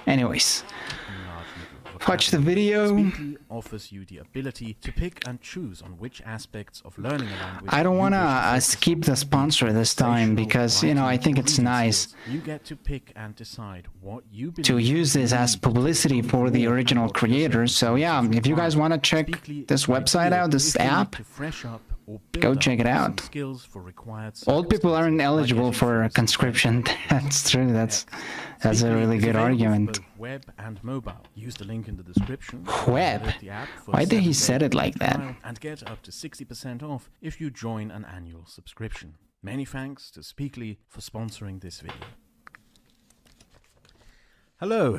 Anyways, watch the video. Speakly offers you the ability to pick and choose on which aspects of learning a language. I don't want to skip the sponsor this time because, you know, I think it's nice you get to pick and decide what you to use this as publicity for the original creators. So yeah, if you guys want to check this website out, this app, go check it out. Old people aren't eligible for conscription. That's true. That's a really good argument. Web and mobile. Use the link in the description. Web? Why did he said it like that? And get up to 60% off if you join an annual subscription. Many thanks to Speakly for sponsoring this video. Hello.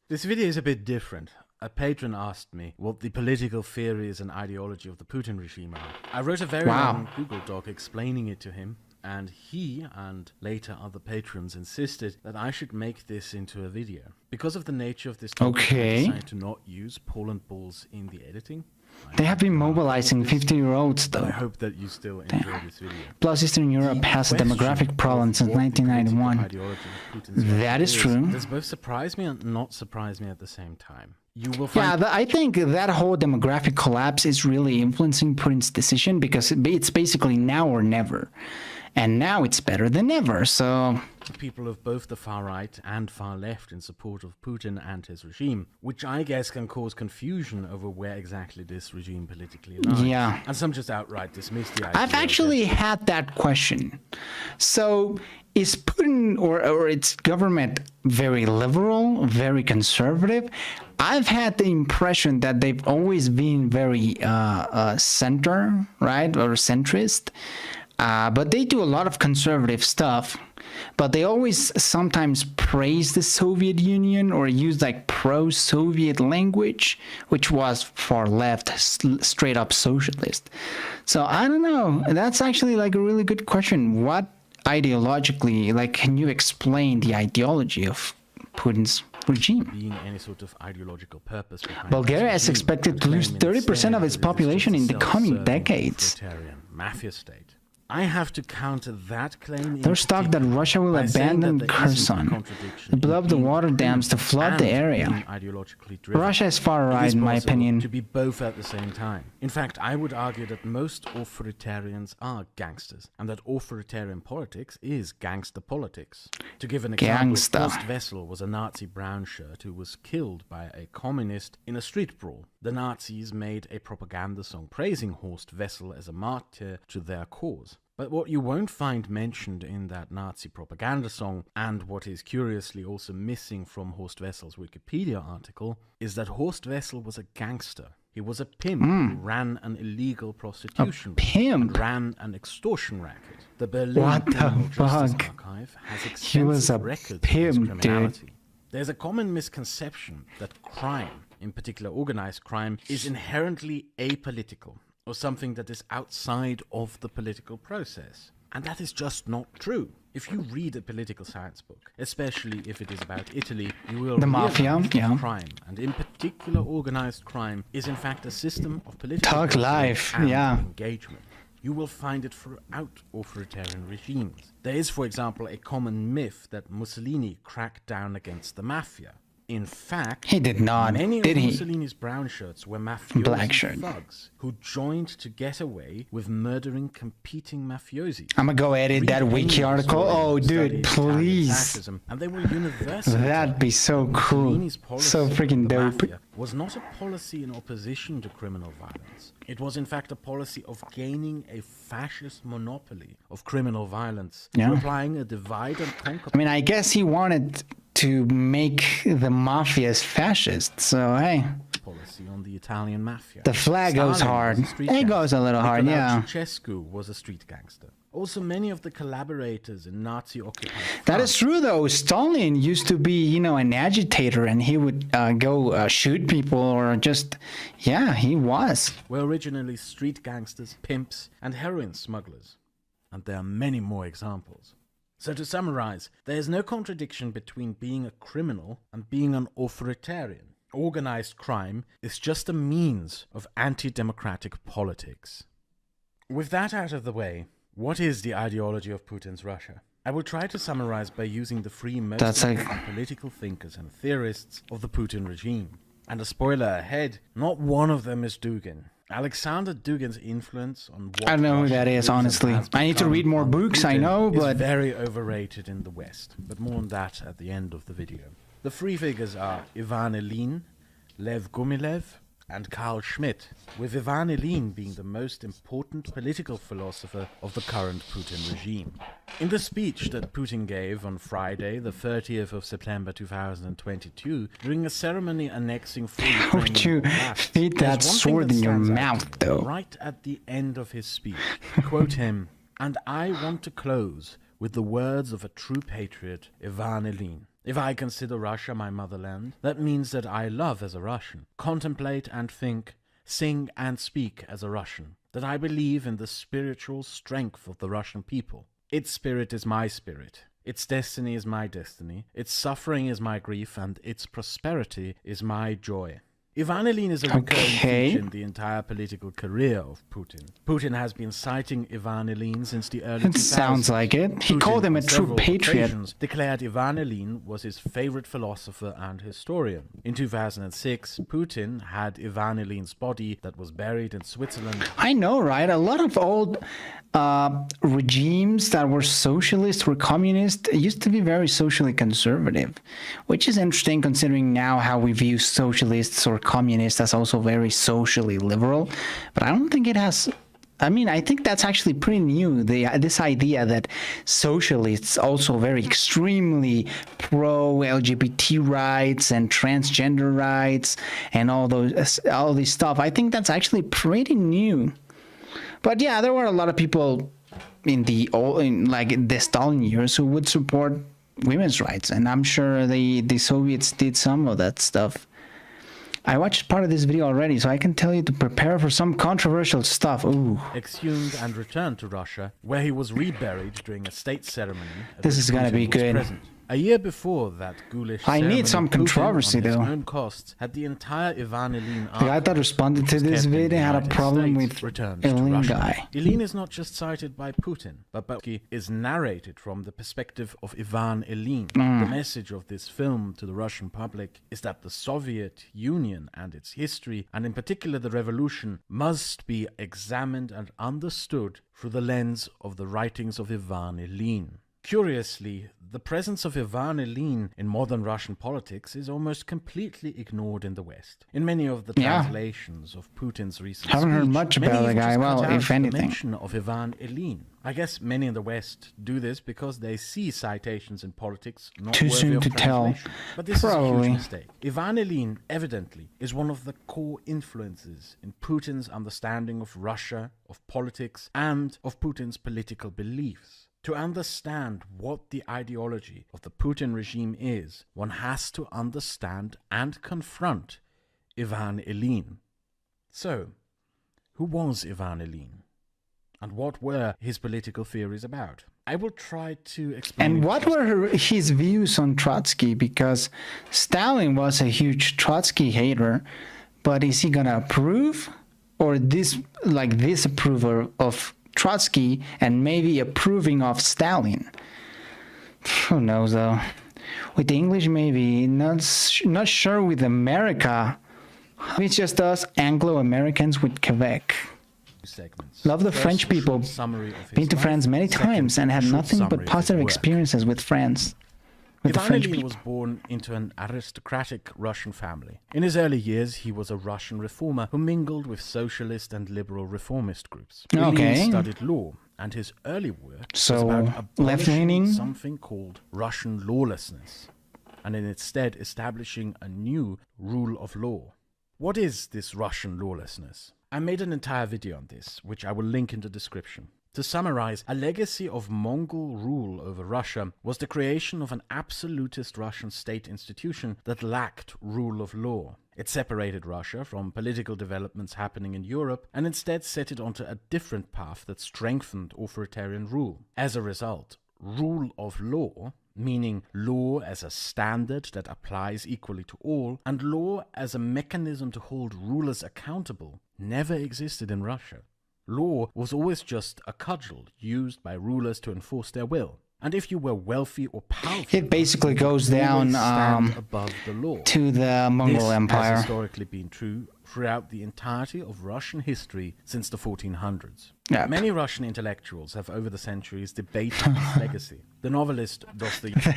This video is a bit different. A patron asked me what the political theories and ideology of the Putin regime are. I wrote a very long Google Doc explaining it to him, and he and later other patrons insisted that I should make this into a video. Because of the nature of this topic, I decided to not use Poland balls in the editing. They have been mobilizing 50-year-olds though. I hope that you still enjoy this video. Plus Eastern Europe has a demographic problem since 1991. That is true. Does both surprise me and not surprise me at the same time. You will find I think that whole demographic collapse is really influencing Putin's decision because it's basically now or never. And now it's better than ever, so... People of both the far right and far left in support of Putin and his regime, which I guess can cause confusion over where exactly this regime politically lies. Yeah. And some just outright dismiss the idea. I've actually had that question. So, is Putin or its government very liberal, very conservative? I've had the impression that they've always been very center, right, or centrist. But they do a lot of conservative stuff, but they always sometimes praise the Soviet Union or use like pro-Soviet language, which was far left, straight up socialist. So I don't know. That's actually like a really good question. What ideologically, like, can you explain the ideology of Putin's regime? Being any sort of ideological purpose Bulgaria is expected to lose 30% of its population in the coming decades. Mafia state. I have to counter that claim. There's talk that Russia will abandon Kherson, blow up the water dams to flood the area. Russia is far right, in my opinion. To be both at the same time. In fact, I would argue that most authoritarians are gangsters, and that authoritarian politics is gangster politics. To give an example, Horst Wessel was a Nazi brown shirt who was killed by a communist in a street brawl. The Nazis made a propaganda song praising Horst Wessel as a martyr to their cause. But what you won't find mentioned in that Nazi propaganda song, and what is curiously also missing from Horst Wessel's Wikipedia article, is that Horst Wessel was a gangster. He was a pimp who ran an illegal prostitution and ran an extortion racket. The Berlin Criminal Justice Archive has extensive records of his criminality. There's a common misconception that crime, in particular organized crime, is inherently apolitical, or something that is outside of the political process. And that is just not true. If you read a political science book, especially if it is about Italy, you will realize that crime, and in particular organized crime, is in fact a system of political engagement. You will find it throughout authoritarian regimes. There is, for example, a common myth that Mussolini cracked down against the mafia. In fact, he did not. Many of Mussolini's brown shirts were mafiosi thugs who joined to get away with murdering competing mafiosi. I'm gonna go edit that wiki article. Oh, dude, please. And they were universal. That'd be so cool. So freaking dope. Was not a policy in opposition to criminal violence. It was in fact a policy of gaining a fascist monopoly of criminal violence, applying a divide and conquer. I mean, I guess he wanted to make the mafias fascist, so hey. Policy on the Italian mafia. The flag goes hard. It goes a little hard, yeah. Ceausescu was a street gangster. Also, many of the collaborators in Nazi-occupied France. That is true, though. Stalin used to be, you know, an agitator, and he would go shoot people or just, yeah, he was. Were originally street gangsters, pimps, and heroin smugglers. And there are many more examples. So to summarize, there is no contradiction between being a criminal and being an authoritarian. Organized crime is just a means of anti-democratic politics. With that out of the way, what is the ideology of Putin's Russia? I will try to summarize by using the three most important political thinkers and theorists of the Putin regime. And a spoiler ahead, not one of them is Dugin. Alexander Dugin's influence on what I don't know who that is, honestly. I need to read more books, I know, but... is very overrated in the West. But more on that at the end of the video. The three figures are Ivan Ilyin, Lev Gumilev, and Karl Schmidt, with Ivan Ilyin being the most important political philosopher of the current Putin regime. In the speech that Putin gave on Friday, the 30th of September 2022, during a ceremony annexing full How would you feed that sword in your mouth, though? Right at the end of his speech, quote him, "And I want to close with the words of a true patriot, Ivan Ilyin. If I consider Russia my motherland, that means that I love as a Russian, contemplate and think, sing and speak as a Russian, that I believe in the spiritual strength of the Russian people. Its spirit is my spirit, its destiny is my destiny, its suffering is my grief, and its prosperity is my joy." Ivan Ilyin is a recurring feature in the entire political career of Putin. Putin has been citing Ivan Ilyin since the early 2000s. It sounds like it. He called him a true patriot. Declared Ivan Ilyin was his favorite philosopher and historian. In 2006, Putin had Ivan Ilyin's body that was buried in Switzerland. I know, right? A lot of old regimes that were socialist or communist used to be very socially conservative, which is interesting considering now how we view socialists or communists as also very socially liberal. But I don't think it has... I mean, I think that's actually pretty new, this idea that socialists also very extremely pro-LGBT rights and transgender rights and all this stuff. I think that's actually pretty new. But yeah, there were a lot of people in the Stalin years who would support women's rights, and I'm sure the Soviets did some of that stuff. I watched part of this video already, so I can tell you to prepare for some controversial stuff. Ooh. Exhumed and returned to Russia, where he was reburied during a state ceremony. This is gonna be good. Present. A year before that ghoulish ceremony, I need some controversy, Putin, on his though. own cost, had the entire Ivan Ilyin The guy that responded to this video had a problem with Ilyin guy. Ilyin is not just cited by Putin, but is narrated from the perspective of Ivan Ilyin. The message of this film to the Russian public is that the Soviet Union and its history, and in particular the revolution, must be examined and understood through the lens of the writings of Ivan Ilyin. Curiously, the presence of Ivan Ilyin in modern Russian politics is almost completely ignored in the West. In many of the translations of Putin's recent Haven't heard much about the guy, well, if anything. The mention of Ivan Ilyin. I guess many in the West do this because they see citations in politics not too worthy soon of to tell. But this Probably. is a huge mistake. Ivan Ilyin, evidently, is one of the core influences in Putin's understanding of Russia, of politics, and of Putin's political beliefs. To understand what the ideology of the Putin regime is, one has to understand and confront Ivan Ilyin. So, who was Ivan Ilyin? And what were his political theories about? I will try to explain. And what were his views on Trotsky? Because Stalin was a huge Trotsky hater, but is he gonna approve or disapprove of Trotsky and maybe approving of Stalin? Who knows, though? With the English, maybe. Not sure with America. It's just us Anglo-Americans with Quebec. Segments. Love the French people. Been to France many times and had nothing but positive experiences with France. Ivan Ilyin was born into an aristocratic Russian family. In his early years, he was a Russian reformer who mingled with socialist and liberal reformist groups. Ilyin studied law, and his early work was about abolishing something called Russian lawlessness, and instead establishing a new rule of law. What is this Russian lawlessness? I made an entire video on this, which I will link in the description. To summarize, a legacy of Mongol rule over Russia was the creation of an absolutist Russian state institution that lacked rule of law. It separated Russia from political developments happening in Europe and instead set it onto a different path that strengthened authoritarian rule. As a result, rule of law, meaning law as a standard that applies equally to all, and law as a mechanism to hold rulers accountable, never existed in Russia. Law was always just a cudgel used by rulers to enforce their will. And if you were wealthy or powerful, it basically goes down above the law. to the Mongol Empire. This has historically been true throughout the entirety of Russian history since the 1400s. Yep. Many Russian intellectuals have over the centuries debated its legacy. The novelist Dostoevsky.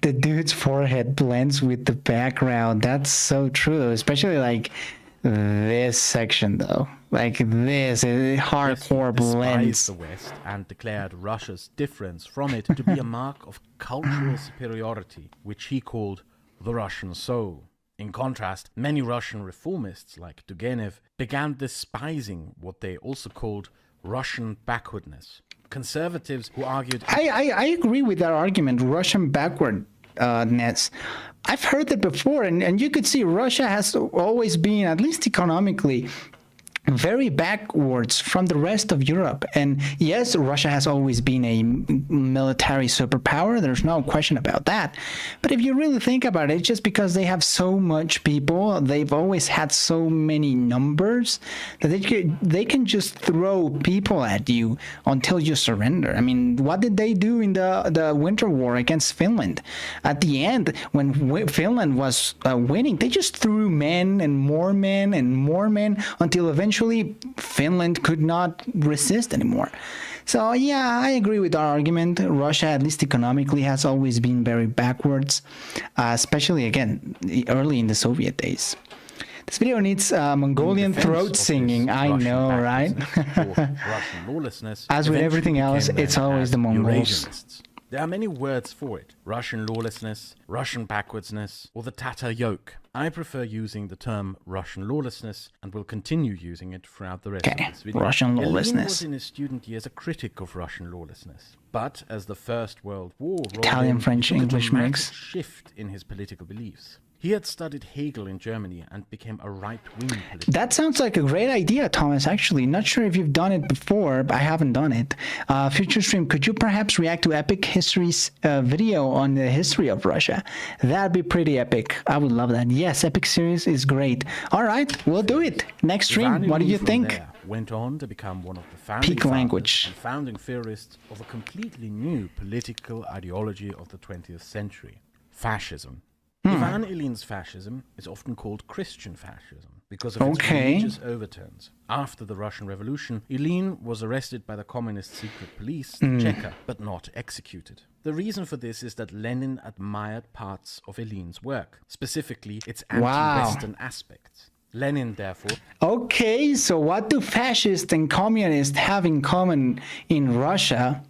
The dude's forehead blends with the background. That's so true, especially like this section though. Like this hardcore blends. Despised the West and declared Russia's difference from it to be a mark of cultural superiority, which he called the Russian soul. In contrast, many Russian reformists like Dugin began despising what they also called Russian backwardness. Conservatives who argued... I agree with that argument, Russian backwardness. I've heard that before, and you could see Russia has always been, at least economically, very backwards from the rest of Europe. And yes, Russia has always been a military superpower. There's no question about that. But if you really think about it, it's just because they have so much people, they've always had so many numbers that they can just throw people at you until you surrender. I mean, what did they do in the Winter War against Finland? At the end, when Finland was winning, they just threw men and more men and more men until eventually Finland could not resist anymore. So yeah, I agree with our argument. Russia, at least economically, has always been very backwards, especially again early in the Soviet days. This video needs Mongolian throat singing. I know, right? Russian lawlessness. As with everything else, it's always the Mongols. There are many words for it: Russian lawlessness, Russian backwardsness, or the Tatar yoke. I prefer using the term Russian lawlessness and will continue using it throughout the rest of this video. Russian lawlessness. Ilyin was in his student years a critic of Russian lawlessness. But as the First World War rolled Italian, in, French, he took English a dramatic mix. shift in his political beliefs. He had studied Hegel in Germany and became a right-wing politician. That sounds like a great idea, Thomas, actually. Not sure if you've done it before, but I haven't done it. Future stream, could you perhaps react to Epic History's video on the history of Russia? That'd be pretty epic. I would love that. Yes, Epic series is great. All right, we'll do it. Next stream, Ivan what do you Ilyin think? Went on to become one of the founding Peak language. and founding theorists of a completely new political ideology of the 20th century, fascism. Ivan Ilyin's fascism is often called Christian fascism because of its religious overtones. After the Russian Revolution, Ilyin was arrested by the communist secret police, the Cheka, but not executed. The reason for this is that Lenin admired parts of Ilyin's work, specifically its anti-Western aspects. Lenin, therefore... Okay, so what do fascists and communists have in common in Russia?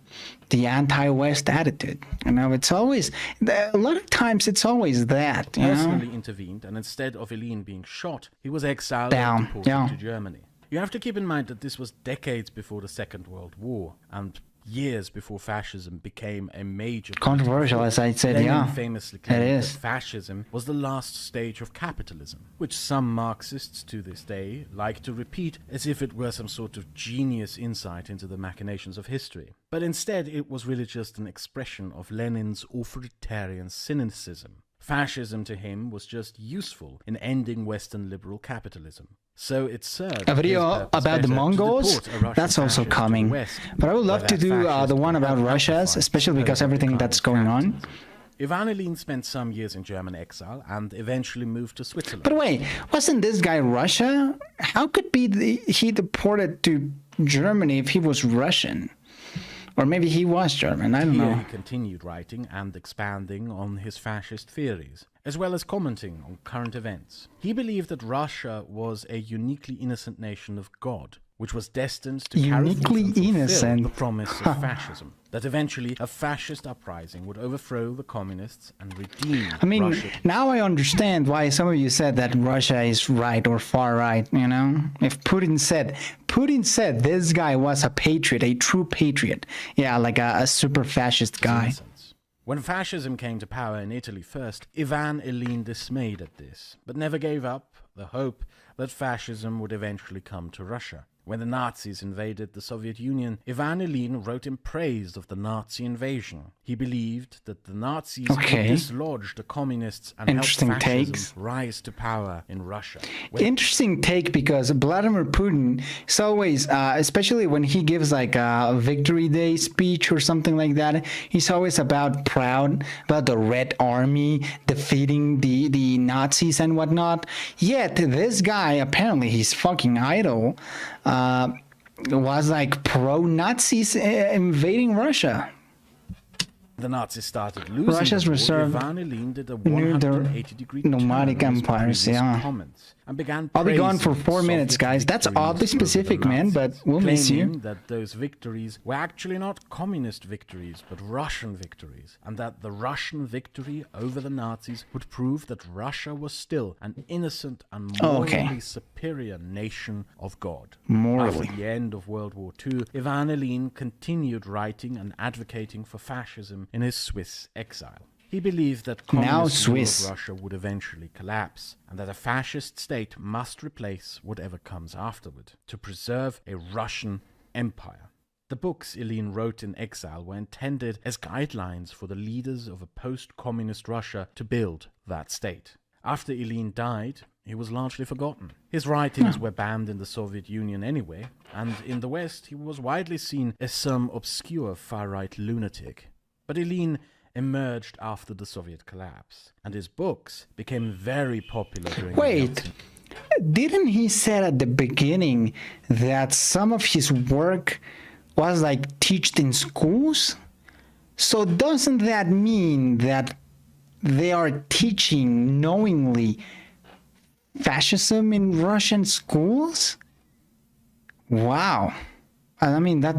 The anti-West attitude. You know, it's always, a lot of times it's always that. Personally intervened, and instead of Ilyin being shot, he was exiled and deported to Germany. You have to keep in mind that this was decades before the Second World War, and years before fascism became a major... Controversial, as I said, Lenin famously claimed that fascism was the last stage of capitalism, which some Marxists to this day like to repeat as if it were some sort of genius insight into the machinations of history. But instead, it was really just an expression of Lenin's authoritarian cynicism. Fascism to him was just useful in ending Western liberal capitalism. So it served a video about the Mongols, that's also coming. But I would love to do the one about Russia, especially because everything that's going on. Ivan Ilyin spent some years in German exile and eventually moved to Switzerland. But wait, wasn't this guy Russia? How could he deported to Germany if he was Russian? Or maybe he was German, I don't know. He continued writing and expanding on his fascist theories, as well as commenting on current events. He believed that Russia was a uniquely innocent nation of God, which was destined to carry through and fulfill the promise of fascism. That eventually a fascist uprising would overthrow the communists and redeem Russia. Now I understand why some of you said that Russia is right or far right, you know? If Putin said this guy was a patriot, a true patriot. Yeah, like a super fascist guy. When fascism came to power in Italy first, Ivan Ilyin dismayed at this, but never gave up the hope that fascism would eventually come to Russia. When the Nazis invaded the Soviet Union, Ivan Ilyin wrote in praise of the Nazi invasion. He believed that the Nazis would dislodge the communists and help fascism rise to power in Russia. Interesting take, because Vladimir Putin is always, especially when he gives like a Victory Day speech or something like that, he's always proud about the Red Army defeating the Nazis and whatnot. Yet this guy, apparently his fucking idol, was like pro-Nazis invading Russia. The Nazis started losing Russia's reserve Ivan Ilyin did a 180-degree nomadic empires, comments and began I'll be gone for 4 minutes, guys. That's oddly specific, man, but we'll miss you. That those victories were actually not communist victories, but Russian victories, and that the Russian victory over the Nazis would prove that Russia was still an innocent and morally superior nation of God. Morally. After the end of World War II, Ivan Ilyin continued writing and advocating for fascism in his Swiss exile. He believed that communist rule of Russia would eventually collapse, and that a fascist state must replace whatever comes afterward, to preserve a Russian empire. The books Ilyin wrote in exile were intended as guidelines for the leaders of a post-communist Russia to build that state. After Ilyin died, he was largely forgotten. His writings were banned in the Soviet Union anyway, and in the West he was widely seen as some obscure far-right lunatic. But Ilyin emerged after the Soviet collapse, and his books became very popular during didn't he say at the beginning that some of his work was like taught in schools? So doesn't that mean that they are teaching knowingly fascism in Russian schools? Wow. I mean, that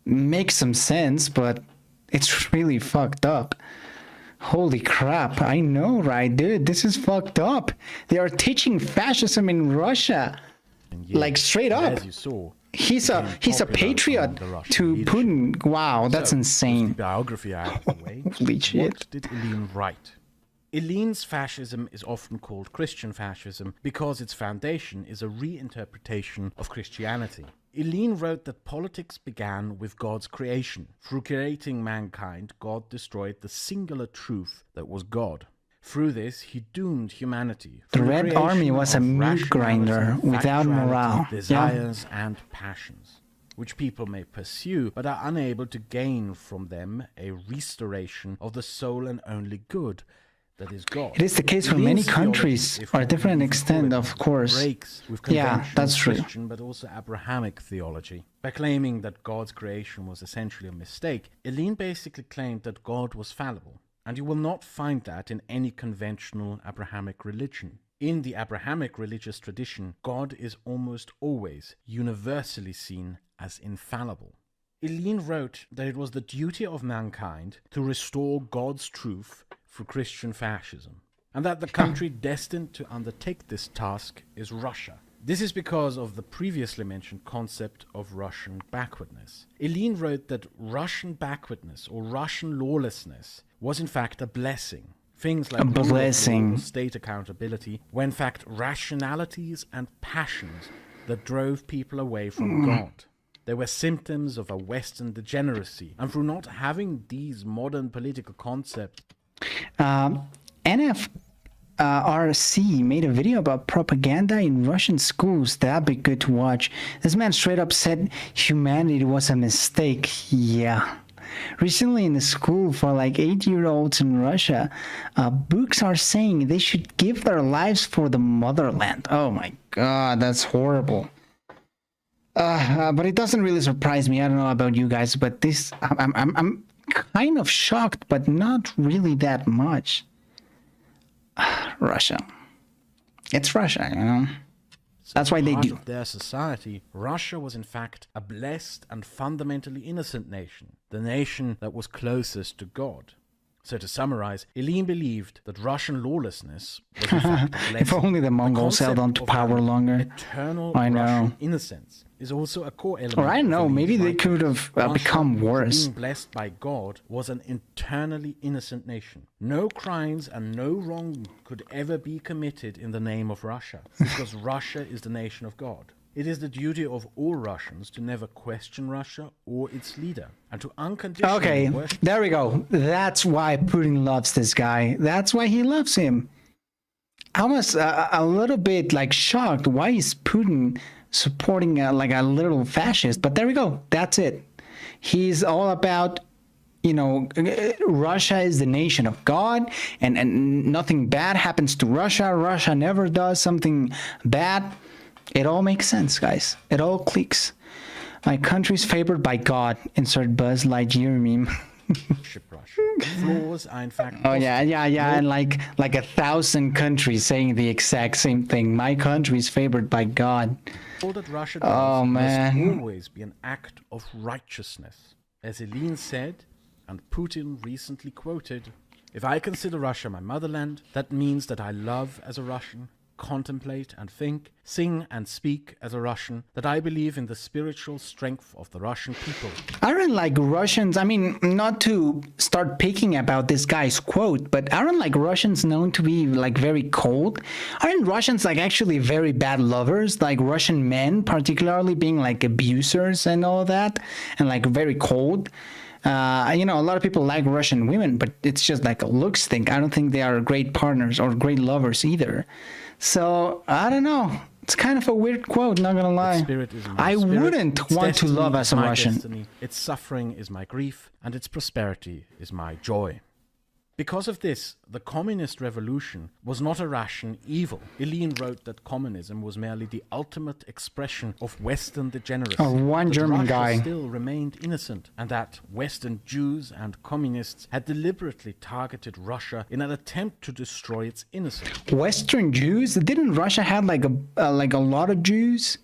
makes some sense, but it's really fucked up. Holy crap. I know, right, dude? This is fucked up. They are teaching fascism in Russia. Like, straight up. As you saw, he's a patriot to Putin. Wow, that's insane. Biography out of the way. Holy shit. What did Ilyin write? Ilyin's fascism is often called Christian fascism because its foundation is a reinterpretation of Christianity. Ilyin wrote that politics began with God's creation. Through creating mankind, God destroyed the singular truth that was God. Through this, he doomed humanity. The Red Army was a meat grinder without morale. Desires and passions, which people may pursue, but are unable to gain from them a restoration of the sole and only good, that is God. It is the case for many countries, or a different extent, of course. Yeah, that's true. Christian, but also Abrahamic theology. By claiming that God's creation was essentially a mistake, Ilyin basically claimed that God was fallible, and you will not find that in any conventional Abrahamic religion. In the Abrahamic religious tradition, God is almost always universally seen as infallible. Ilyin wrote that it was the duty of mankind to restore God's truth through Christian fascism, and that the country destined to undertake this task is Russia. This is because of the previously mentioned concept of Russian backwardness. Ilyin wrote that Russian backwardness or Russian lawlessness was in fact a blessing. Things like state accountability were in fact rationalities and passions that drove people away from God. They were symptoms of a Western degeneracy, and through not having these modern political concepts, NFRC made a video about propaganda in Russian schools. That'd be good to watch. This man straight up said humanity was a mistake. Yeah. Recently in the school for like 8-year-olds in Russia, books are saying they should give their lives for the motherland. Oh my God, that's horrible. But it doesn't really surprise me. I don't know about you guys, but this, I'm kind of shocked, but not really that much. Russia. It's Russia, you know. That's why they do. Of their society, Russia was in fact a blessed and fundamentally innocent nation, the nation that was closest to God. So to summarize, Ilyin believed that Russian lawlessness was in fact a blessing. If only the Mongols held on to power longer. Eternal Russian innocence is also a core element. Or I know, maybe they could have become worse. Being blessed by God was an internally innocent nation. No crimes and no wrong could ever be committed in the name of Russia, because Russia is the nation of God. It is the duty of all Russians to never question Russia or its leader, and to unconditionally worship. There we go. That's why Putin loves this guy. That's why he loves him. I was a little bit like shocked. Why is Putin supporting like a little fascist? But there we go. That's it. He's all about, you know, Russia is the nation of God, and nothing bad happens to Russia. Russia never does something bad. It all makes sense, guys. It all clicks. My country's favored by God. Insert Buzz Lightyear meme. Flaws are in fact. Oh yeah, and like 1,000 countries saying the exact same thing. My country's favored by God. All that Russia does must always be an act of righteousness, as Ilyin said, and Putin recently quoted, "If I consider Russia my motherland, that means that I love as a Russian, contemplate and think, sing and speak as a Russian, that I believe in the spiritual strength of the Russian people." Aren't like Russians, I mean, not to start picking about this guy's quote, but aren't like Russians known to be like very cold? Aren't Russians like actually very bad lovers? Like Russian men particularly being like abusers and all that, and like very cold? You know, a lot of people like Russian women, but it's just like a looks thing. I don't think they are great partners or great lovers either. So, I don't know. It's kind of a weird quote, not gonna lie. I wouldn't want to love as a Russian. Destiny, its suffering is my grief, and its prosperity is my joy. Because of this, the communist revolution was not a Russian evil. Ilyin wrote that communism was merely the ultimate expression of Western degeneracy. Oh, one German Russia guy still remained innocent, and that Western Jews and communists had deliberately targeted Russia in an attempt to destroy its innocence. Western Jews? Didn't Russia have like a lot of Jews?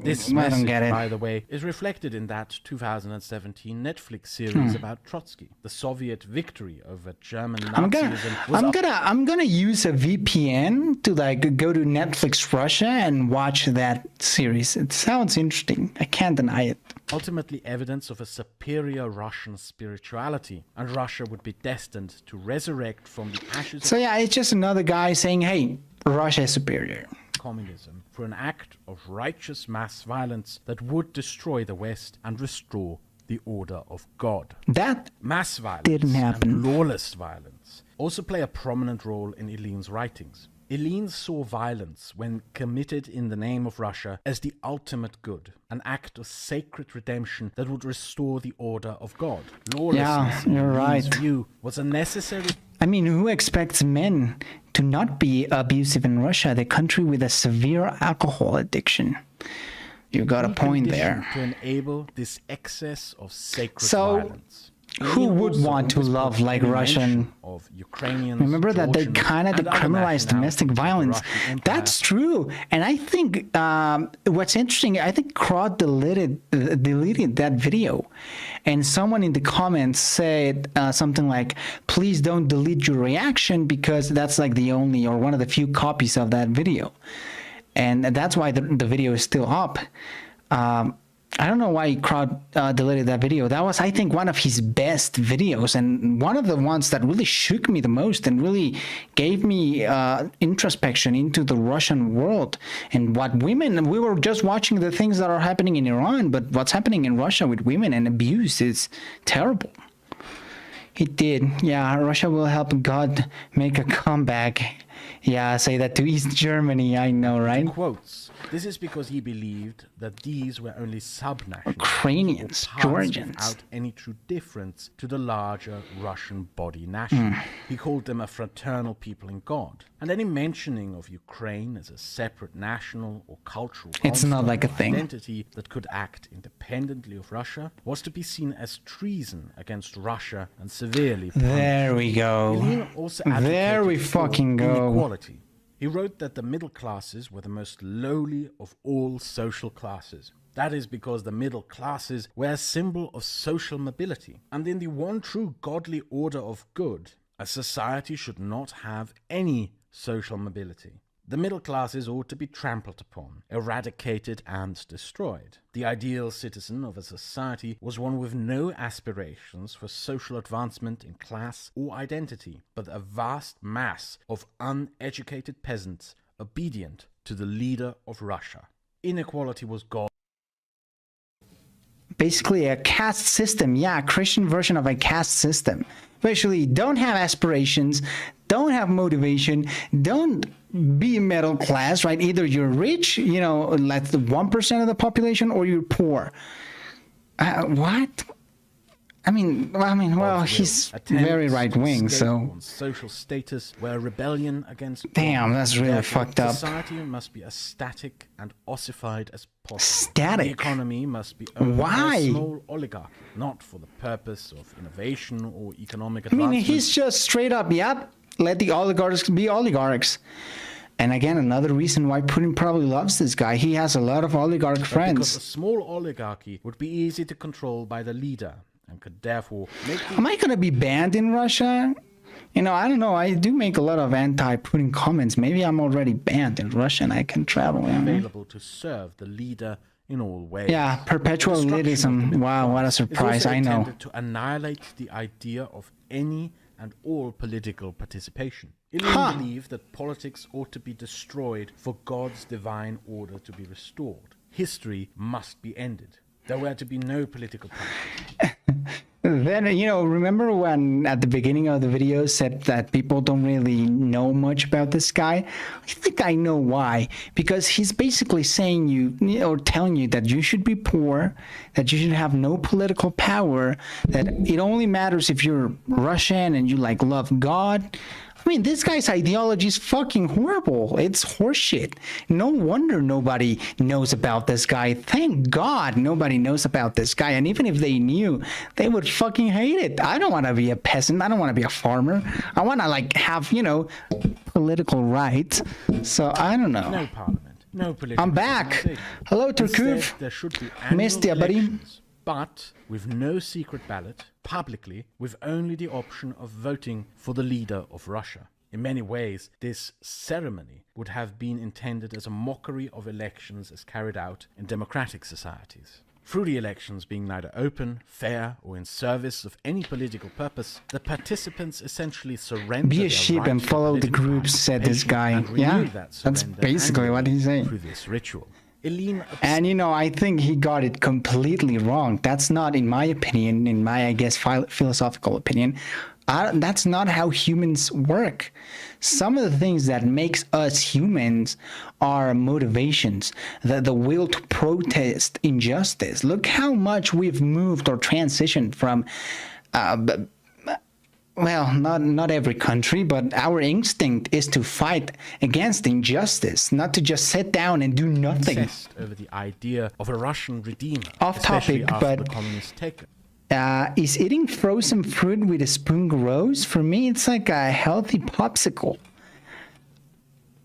This message, by the way, is reflected in that 2017 Netflix series about Trotsky. The Soviet victory over German Nazism. I'm gonna use a VPN to like go to Netflix Russia and watch that series. It sounds interesting. I can't deny it. Ultimately evidence of a superior Russian spirituality, and Russia would be destined to resurrect from the ashes. So yeah, it's just another guy saying, "Hey, Russia is superior." Communism for an act of righteous mass violence that would destroy the West and restore the order of God. That mass violence didn't happen. And lawless violence also play a prominent role in Ilyin's writings. Ilyin saw violence, when committed in the name of Russia, as the ultimate good, an act of sacred redemption that would restore the order of God. Lawlessness, you're in right. Ilyin's view, was a necessary... I mean, who expects men to not be abusive in Russia, the country with a severe alcohol addiction? You got a point there. To enable this excess of sacred violence. Who would want to love like Russian? Of Ukrainians, remember that they kind of decriminalized domestic violence. That's true. And I think what's interesting, I think Kraut deleted that video. And someone in the comments said something like, please don't delete your reaction, because that's like the only or one of the few copies of that video. And that's why the video is still up. I don't know why Kraut deleted that video. That was, I think, one of his best videos, and one of the ones that really shook me the most and really gave me introspection into the Russian world and what women, we were just watching the things that are happening in Iran, but what's happening in Russia with women and abuse is terrible. It did. Yeah, Russia will help God make a comeback. Yeah, say that to East Germany, I know, right? Quotes. This is because he believed that these were only subnationals, Ukrainians, Georgians, without any true difference to the larger Russian body national. He called them a fraternal people in God. And any mentioning of Ukraine as a separate national or cultural identity that could act independently of Russia was to be seen as treason against Russia and severely punished. There we go. There we fucking go. Inequality. He wrote that the middle classes were the most lowly of all social classes. That is because the middle classes were a symbol of social mobility. And in the one true godly order of good, a society should not have any social mobility. The middle classes ought to be trampled upon, eradicated and destroyed. The ideal citizen of a society was one with no aspirations for social advancement in class or identity, but a vast mass of uneducated peasants obedient to the leader of Russia. Inequality was God. Basically a caste system. Yeah, a Christian version of a caste system. Basically, don't have aspirations, don't have motivation, don't be middle class, right? Either you're rich, you know, like the 1% of the population, or you're poor. What? I mean, well, he's very right-wing, so... On social status where rebellion against... Damn, that's really fucked up. Society must be as static and ossified as possible. Static? The economy must be owned by a small oligarchy, not for the purpose of innovation or economic advancement. I mean, he's just straight up, yep, let the oligarchs be oligarchs. And again, another reason why Putin probably loves this guy. He has a lot of oligarch friends. Because a small oligarchy would be easy to control by the leader, and could therefore make... Am I going to be banned in Russia? You know, I don't know. I do make a lot of anti-Putin comments. Maybe I'm already banned in Russia and I can travel. Available to serve the leader in all ways. Yeah, perpetual elitism. Wow, what a surprise. I know. To annihilate the idea of any and all political participation. Ilyin believed that politics ought to be destroyed for God's divine order to be restored. History must be ended. There were to be no political parties. Then, you know, remember when at the beginning of the video said that people don't really know much about this guy? I think I know why. Because he's basically saying or telling you that you should be poor, that you should have no political power, that it only matters if you're Russian and you like love God. I mean, this guy's ideology is fucking horrible. It's horseshit. No wonder nobody knows about this guy. Thank God nobody knows about this guy. And even if they knew, they would fucking hate it. I don't want to be a peasant. I don't want to be a farmer. I want to, like, have, you know, political rights. So, I don't know. No parliament. No political... I'm back. Hello, Turkov. There should be annual Missed ya, buddy. elections, but with no secret ballot, publicly, with only the option of voting for the leader of Russia. In many ways, this ceremony would have been intended as a mockery of elections as carried out in democratic societies. Through the elections being neither open, fair, or in service of any political purpose, the participants essentially surrender Be a sheep and follow the group, said this guy. Yeah, that's basically what he's saying. Through this ritual. And, you know, I think he got it completely wrong. That's not, in my opinion, in my, I guess, philosophical opinion, that's not how humans work. Some of the things that makes us humans are motivations, the will to protest injustice. Look how much we've moved or transitioned from... well, not every country, but our instinct is to fight against injustice, not to just sit down and do nothing. Obsessed over the idea of a Russian redeemer, off topic, but the communist takeover. Is eating frozen fruit with a spoon gross? For me, it's like a healthy popsicle.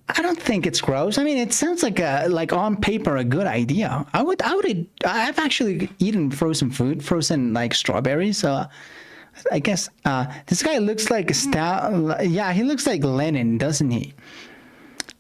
I don't think it's gross. I mean, it sounds like on paper a good idea. I've actually eaten frozen food, like strawberries. So I guess this guy looks like yeah, he looks like Lenin, doesn't he?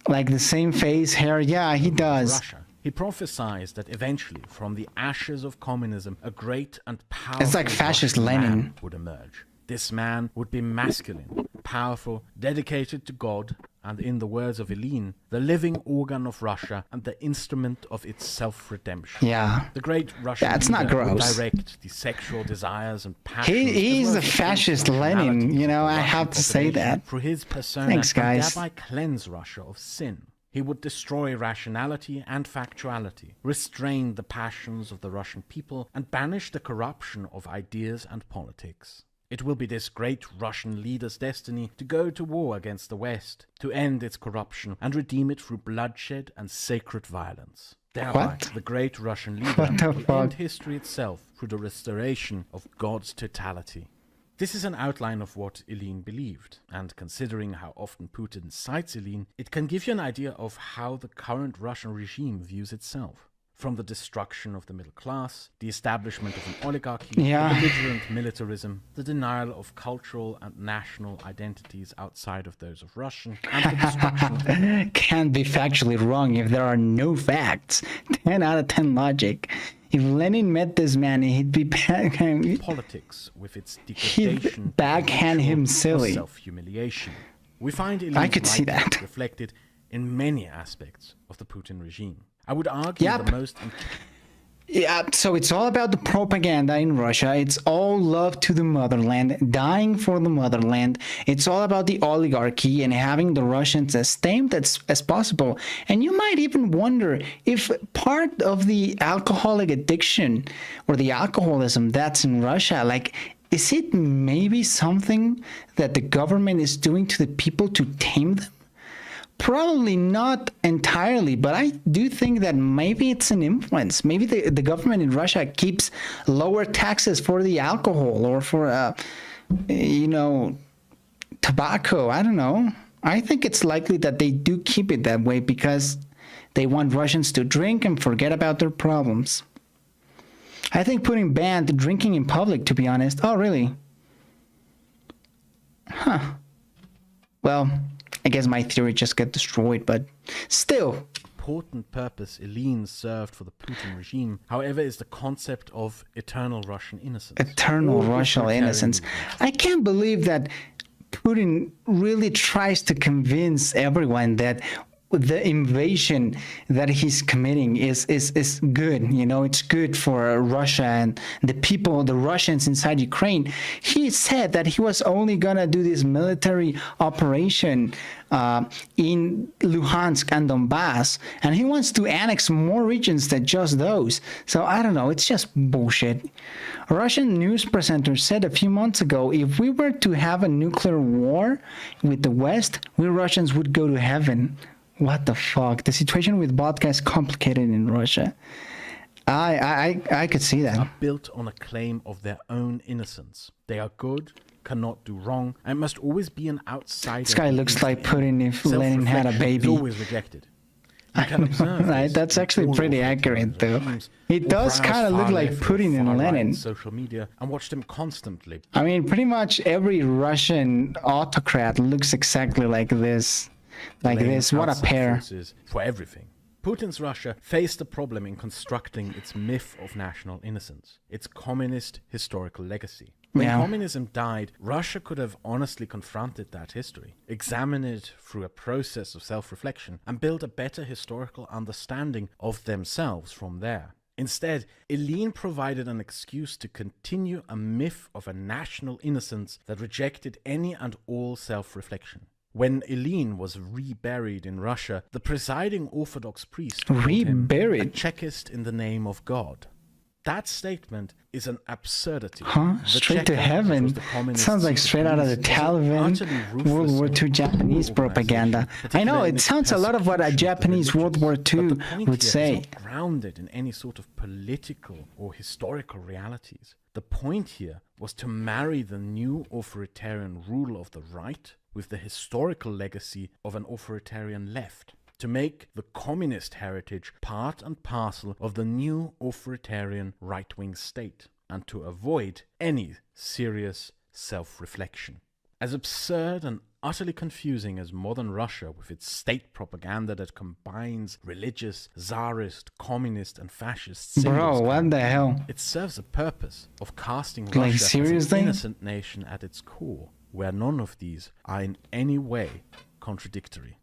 Like the same face, hair. Yeah, he does. Russia. He prophesied that eventually, from the ashes of communism, a great and powerful it's like fascist Russian Lenin man would emerge. This man would be masculine, powerful, dedicated to God, and in the words of Ilyin, the living organ of Russia and the instrument of its self-redemption. Yeah. The great Russian That's not gross. Would direct the sexual desires and passions. He's the fascist Lenin, you know, I have to say that. Through his persona, thanks, guys. And thereby cleanse Russia of sin. He would destroy rationality and factuality, restrain the passions of the Russian people, and banish the corruption of ideas and politics. It will be this great Russian leader's destiny to go to war against the West, to end its corruption and redeem it through bloodshed and sacred violence. Thereby, the great Russian leader will end history itself through the restoration of God's totality. This is an outline of what Ilyin believed, and considering how often Putin cites Ilyin, it can give you an idea of how the current Russian regime views itself. From the destruction of the middle class, the establishment of an oligarchy, the belligerent militarism, the denial of cultural and national identities outside of those of Russian, and the destruction of... Can't be factually wrong if there are no facts. 10 out of 10 logic. If Lenin met this man, he'd be politics with its degradation, he'd backhand him silly. Self-humiliation. We find I could see that reflected in many aspects of the Putin regime. I would argue the most... Yeah, so it's all about the propaganda in Russia. It's all love to the motherland, dying for the motherland. It's all about the oligarchy and having the Russians as tamed as possible. And you might even wonder if part of the alcoholic addiction or the alcoholism that's in Russia, like, is it maybe something that the government is doing to the people to tame them? Probably not entirely, but I do think that maybe it's an influence. Maybe the government in Russia keeps lower taxes for the alcohol or for, tobacco. I don't know. I think it's likely that they do keep it that way because they want Russians to drink and forget about their problems. I think Putin banned drinking in public, to be honest. Oh, really? Huh. Well, I guess my theory just got destroyed, but still. Important purpose Ilyin served for the Putin regime, however, is the concept of eternal Russian innocence. Eternal Russian innocence. I can't believe that Putin really tries to convince everyone that the invasion that he's committing is good. You know, it's good for Russia and the people, the Russians inside Ukraine. He said that he was only gonna do this military operation in Luhansk and Donbass, and he wants to annex more regions than just those. So I don't know, it's just bullshit. A Russian news presenter said a few months ago, if we were to have a nuclear war with the West, we Russians would go to heaven. What the fuck? The situation with vodka is complicated in Russia. I could see that. Are built on a claim of their own innocence. They are good, cannot do wrong, and must always be an outsider. This guy looks like Putin if Lenin had a baby. Is always rejected. You can observe right? That's actually pretty accurate, though. It does kind of look like Putin and Lenin. Social media and watch them constantly. I mean, pretty much every Russian autocrat looks exactly like this. Like this, what a pair. For everything. Putin's Russia faced a problem in constructing its myth of national innocence, its communist historical legacy. When communism died, Russia could have honestly confronted that history, examined it through a process of self-reflection, and built a better historical understanding of themselves from there. Instead, Ilyin provided an excuse to continue a myth of a national innocence that rejected any and all self-reflection. When Ilyin was reburied in Russia, the presiding Orthodox priest called him a Chekist in the name of God. That statement is an absurdity. Huh? Straight to heaven? Sounds like straight out of the Taliban World War II Japanese propaganda. I know, it sounds a lot of what a Japanese World War II would say. It's not grounded in any sort of political or historical realities. The point here was to marry the new authoritarian rule of the right with the historical legacy of an authoritarian left, to make the communist heritage part and parcel of the new authoritarian right-wing state, and to avoid any serious self-reflection. As absurd and utterly confusing as modern Russia with its state propaganda that combines religious, czarist, communist and fascist symbols. Bro, what the hell? It serves a purpose of casting Russia as an innocent nation at its core, where none of these are in any way contradictory.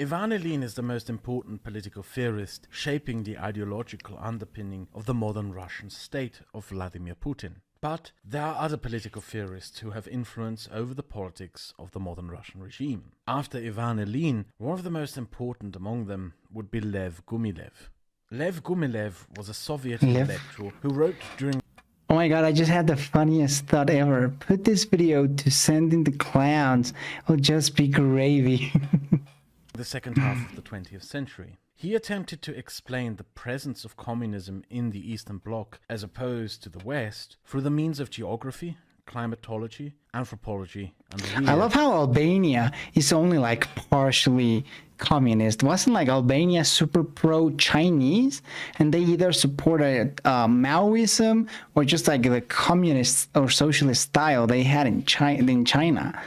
Ivan Ilyin is the most important political theorist shaping the ideological underpinning of the modern Russian state of Vladimir Putin. But there are other political theorists who have influence over the politics of the modern Russian regime. After Ivan Ilyin, one of the most important among them would be Lev Gumilev. Lev Gumilev was a Soviet intellectual who wrote during... Oh my god, I just had the funniest thought ever. Put this video to send in the clowns. It'll just be gravy. The second half of the 20th century. He attempted to explain the presence of communism in the Eastern Bloc as opposed to the West through the means of geography, climatology, anthropology, and I love how Albania is only like partially communist. Wasn't like Albania super pro-Chinese, and they either supported Maoism or just like the communist or socialist style they had in China.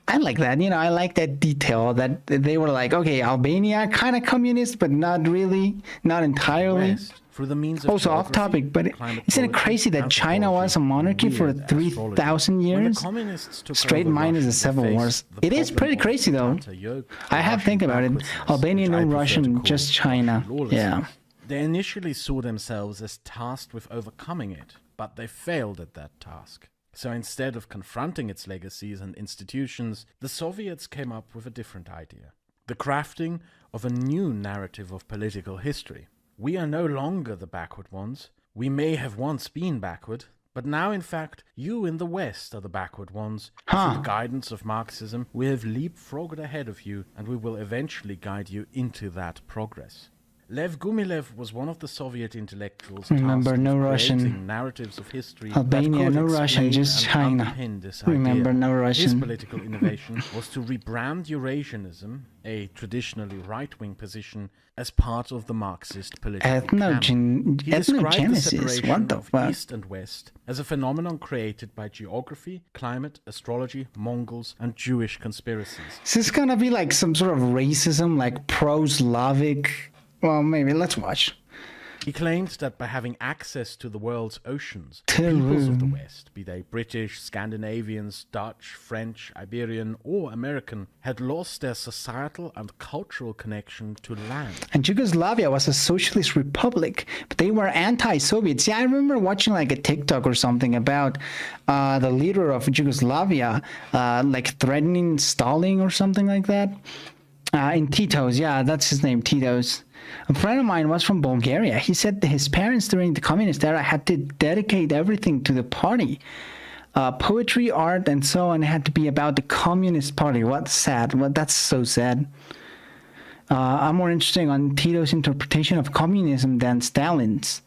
I like that, you know, I like that detail that they were like, okay, Albania kind of communist, but not really, not entirely. West, through the means of Also off topic, but isn't it crazy that China was a monarchy for 3,000 years? Straight minus the civil wars. It is pretty crazy though. I have to think about it. Albania, no Russian, just China. Yeah. They initially saw themselves as tasked with overcoming it, but they failed at that task. So instead of confronting its legacies and institutions, the Soviets came up with a different idea. The crafting of a new narrative of political history. We are no longer the backward ones. We may have once been backward, but now in fact, you in the West are the backward ones. Through the guidance of Marxism, we have leapfrogged ahead of you, and we will eventually guide you into that progress. Lev Gumilev was one of the Soviet intellectuals Remember, no Russian. Narratives of history. Albania, no Russian, just China. Remember, no Russian. His political innovation was to rebrand eurasianism, a traditionally right-wing position, as part of the Marxist political canon. He described the separation of East and West as a phenomenon created by geography, climate, astrology, Mongols, and Jewish conspiracies. Is this gonna be like some sort of racism, like pro-Slavic? Well, maybe. Let's watch. He claimed that by having access to the world's oceans, the peoples of the West, be they British, Scandinavians, Dutch, French, Iberian, or American, had lost their societal and cultural connection to land. And Yugoslavia was a socialist republic, but they were anti-Soviets. Yeah, I remember watching like a TikTok or something about the leader of Yugoslavia, like threatening Stalin or something like that. In Tito's, yeah, that's his name, Tito's. A friend of mine was from Bulgaria. He said that his parents during the communist era had to dedicate everything to the party. Poetry, art, and so on had to be about the Communist Party. What's sad. Well, that's so sad. I'm more interested on Tito's interpretation of communism than Stalin's.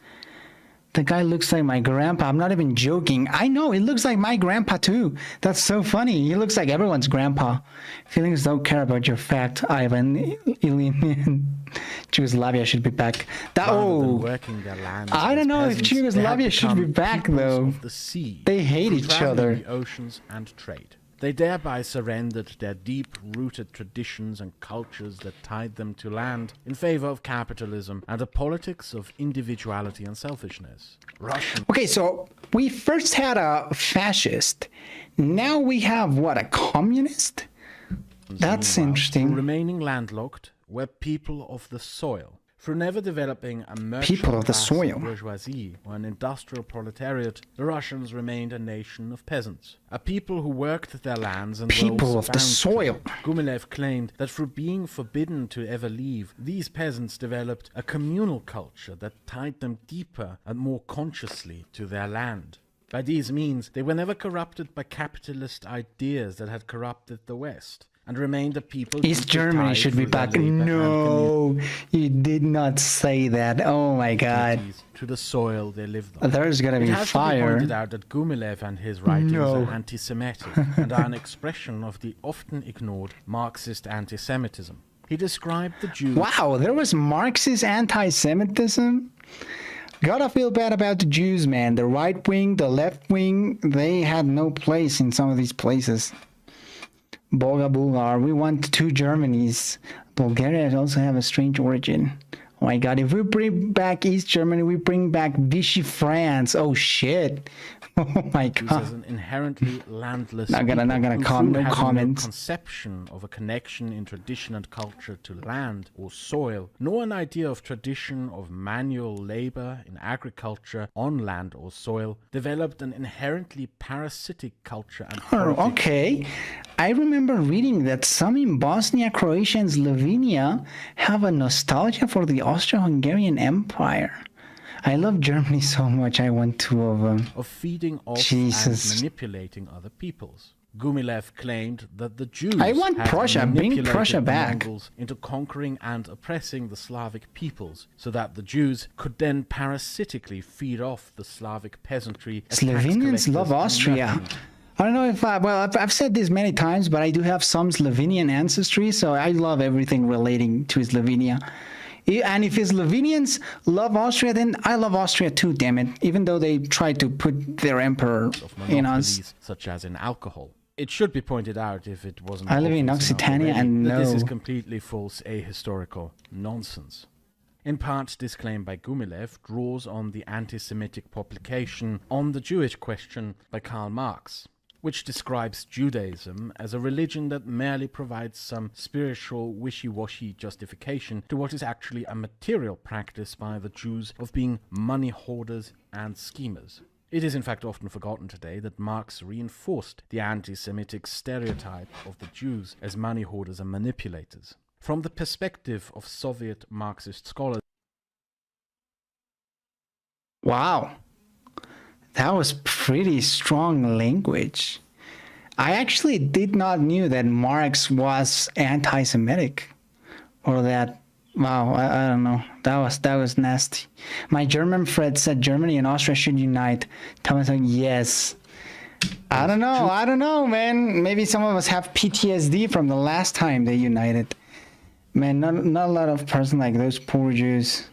The guy looks like my grandpa. I'm not even joking. I know, it looks like my grandpa too. That's so funny. He looks like everyone's grandpa. Feelings don't care about your fact, Ivan Ilyin. Yugoslavia should be back. I don't know if Yugoslavia should be back though. They hate each other. The oceans and trade. They thereby surrendered their deep-rooted traditions and cultures that tied them to land in favor of capitalism and a politics of individuality and selfishness. Okay, so we first had a fascist. Now we have, what, a communist? That's interesting. Remaining landlocked were people of the soil. Through never developing a merchant class bourgeoisie or an industrial proletariat, the Russians remained a nation of peasants, a people who worked their lands and people of the soil. Gumilev claimed that through being forbidden to ever leave, these peasants developed a communal culture that tied them deeper and more consciously to their land. By these means, they were never corrupted by capitalist ideas that had corrupted the West, and remained a people. East Germany should be back. No, you did not say that. Oh my God. To the soil they lived on. There's gonna be fire. It has to be pointed out that Gumilev and his writings are anti-Semitic and are an expression of the often ignored Marxist anti-Semitism. He described the Jews. Wow, there was Marxist anti-Semitism. Gotta feel bad about the Jews, man. The right wing, the left wing, they had no place in some of these places. Bulgar, we want two Germanys. Bulgaria also have a strange origin. Oh my God, if we bring back East Germany, we bring back Vichy France. Oh shit. Oh my God. As an inherently landless not gonna comment. No comments. No conception of a connection in tradition and culture to land or soil, nor an idea of tradition of manual labor in agriculture on land or soil, developed an inherently parasitic culture and politics. Okay. I remember reading that some in Bosnia, Croatia, and Slovenia have a nostalgia for the Austro-Hungarian Empire. I love Germany so much, I want two of them. Of feeding off and manipulating other peoples. Gumilev claimed that the Jews had bring Prussia back. Mongols into conquering and oppressing the Slavic peoples, so that the Jews could then parasitically feed off the Slavic peasantry. Slovenians love Austria. I don't know if I've said this many times, but I do have some Slovenian ancestry, so I love everything relating to Slovenia. And if Slovenians love Austria, then I love Austria too, damn it. Even though they try to put their emperor in us. Such as in alcohol. It should be pointed out, if it wasn't I live in Occitania and that this is completely false ahistorical nonsense. In part, this claim by Gumilev draws on the anti-Semitic publication On the Jewish Question by Karl Marx, which describes Judaism as a religion that merely provides some spiritual wishy-washy justification to what is actually a material practice by the Jews of being money hoarders and schemers. It is in fact often forgotten today that Marx reinforced the anti-Semitic stereotype of the Jews as money hoarders and manipulators. From the perspective of Soviet Marxist scholars. Wow. That was pretty strong language. I actually did not knew that Marx was anti-Semitic, or that. Wow, I don't know. That was nasty. My German friend said Germany and Austria should unite. Thomas said yes. I don't know, man. Maybe some of us have PTSD from the last time they united. Man, not a lot of person like those poor Jews.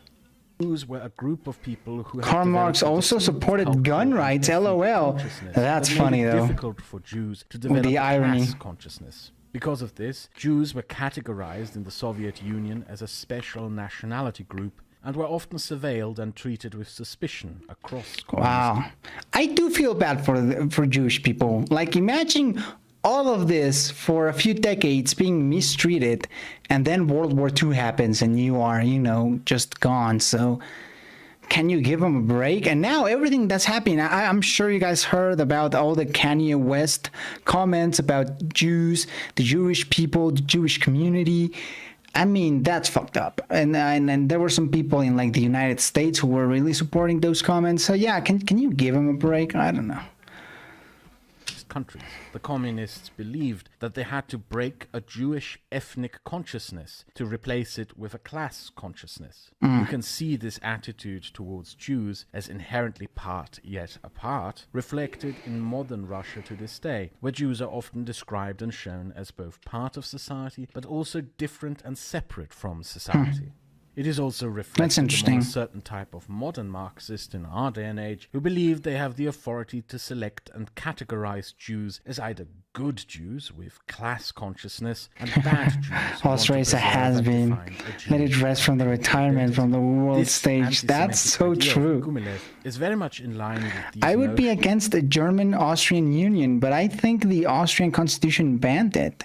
Jews were a group of people who Karl Marx also supported gun rights. LOL. That's funny though. Difficult for Jews to develop the irony. Class consciousness. Because of this, Jews were categorized in the Soviet Union as a special nationality group and were often surveilled and treated with suspicion across communism. Wow. I do feel bad for Jewish people. Like, imagine all of this for a few decades being mistreated, and then World War II happens and you are, just gone. So can you give them a break? And now everything that's happening, I'm sure you guys heard about all the Kanye West comments about Jews, the Jewish people, the Jewish community. I mean, that's fucked up. And there were some people in like the United States who were really supporting those comments. So yeah, can you give them a break? I don't know. Countries. The communists believed that they had to break a Jewish ethnic consciousness to replace it with a class consciousness. You can see this attitude towards Jews as inherently part yet apart, reflected in modern Russia to this day, where Jews are often described and shown as both part of society, but also different and separate from society. It is also reflected among a certain type of modern Marxist in our day and age who believe they have the authority to select and categorize Jews as either good Jews with class consciousness and bad Jews. Australia has been. Let it rest from the retirement from the world stage. That's so true. Gumilev is very much in line with these I would be against the German-Austrian Union, but I think the Austrian constitution banned it.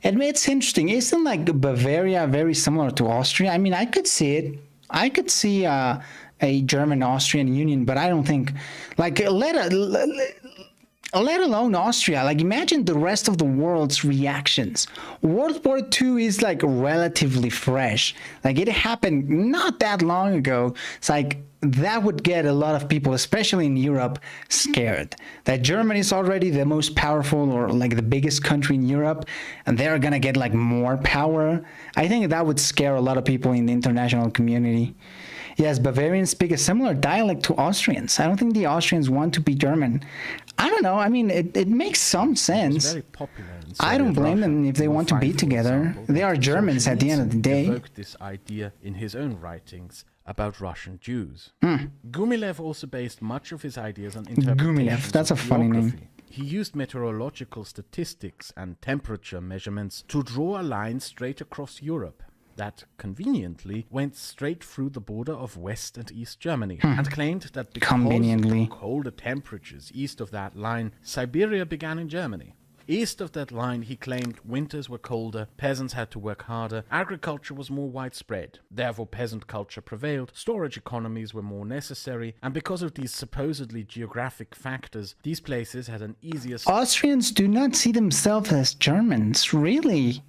It's interesting. Isn't like Bavaria very similar to Austria? I mean, I could see it. I could see a German-Austrian union, but I don't think, like, let alone Austria. Like, imagine the rest of the world's reactions. World War II is like relatively fresh. Like, it happened not that long ago. It's like that would get a lot of people, especially in Europe, scared. That Germany is already the most powerful or like the biggest country in Europe, and they're gonna get like more power. I think that would scare a lot of people in the international community. Yes, Bavarians speak a similar dialect to Austrians. I don't think the Austrians want to be German. I don't know. I mean, it makes some sense. Very popular in I don't blame them if they want to be together. They are Germans at the end of the day. Evoked this idea in his own writings about Russian Jews. Gumilev also based much of his ideas on interpretations Gumilev, that's a funny name. He used meteorological statistics and temperature measurements to draw a line straight across Europe that conveniently went straight through the border of West and East Germany, and claimed that because of the colder temperatures east of that line, Siberia began in Germany. East of that line, he claimed winters were colder, peasants had to work harder, agriculture was more widespread, therefore peasant culture prevailed, storage economies were more necessary, and because of these supposedly geographic factors, these places had an easier... Austrians do not see themselves as Germans, really.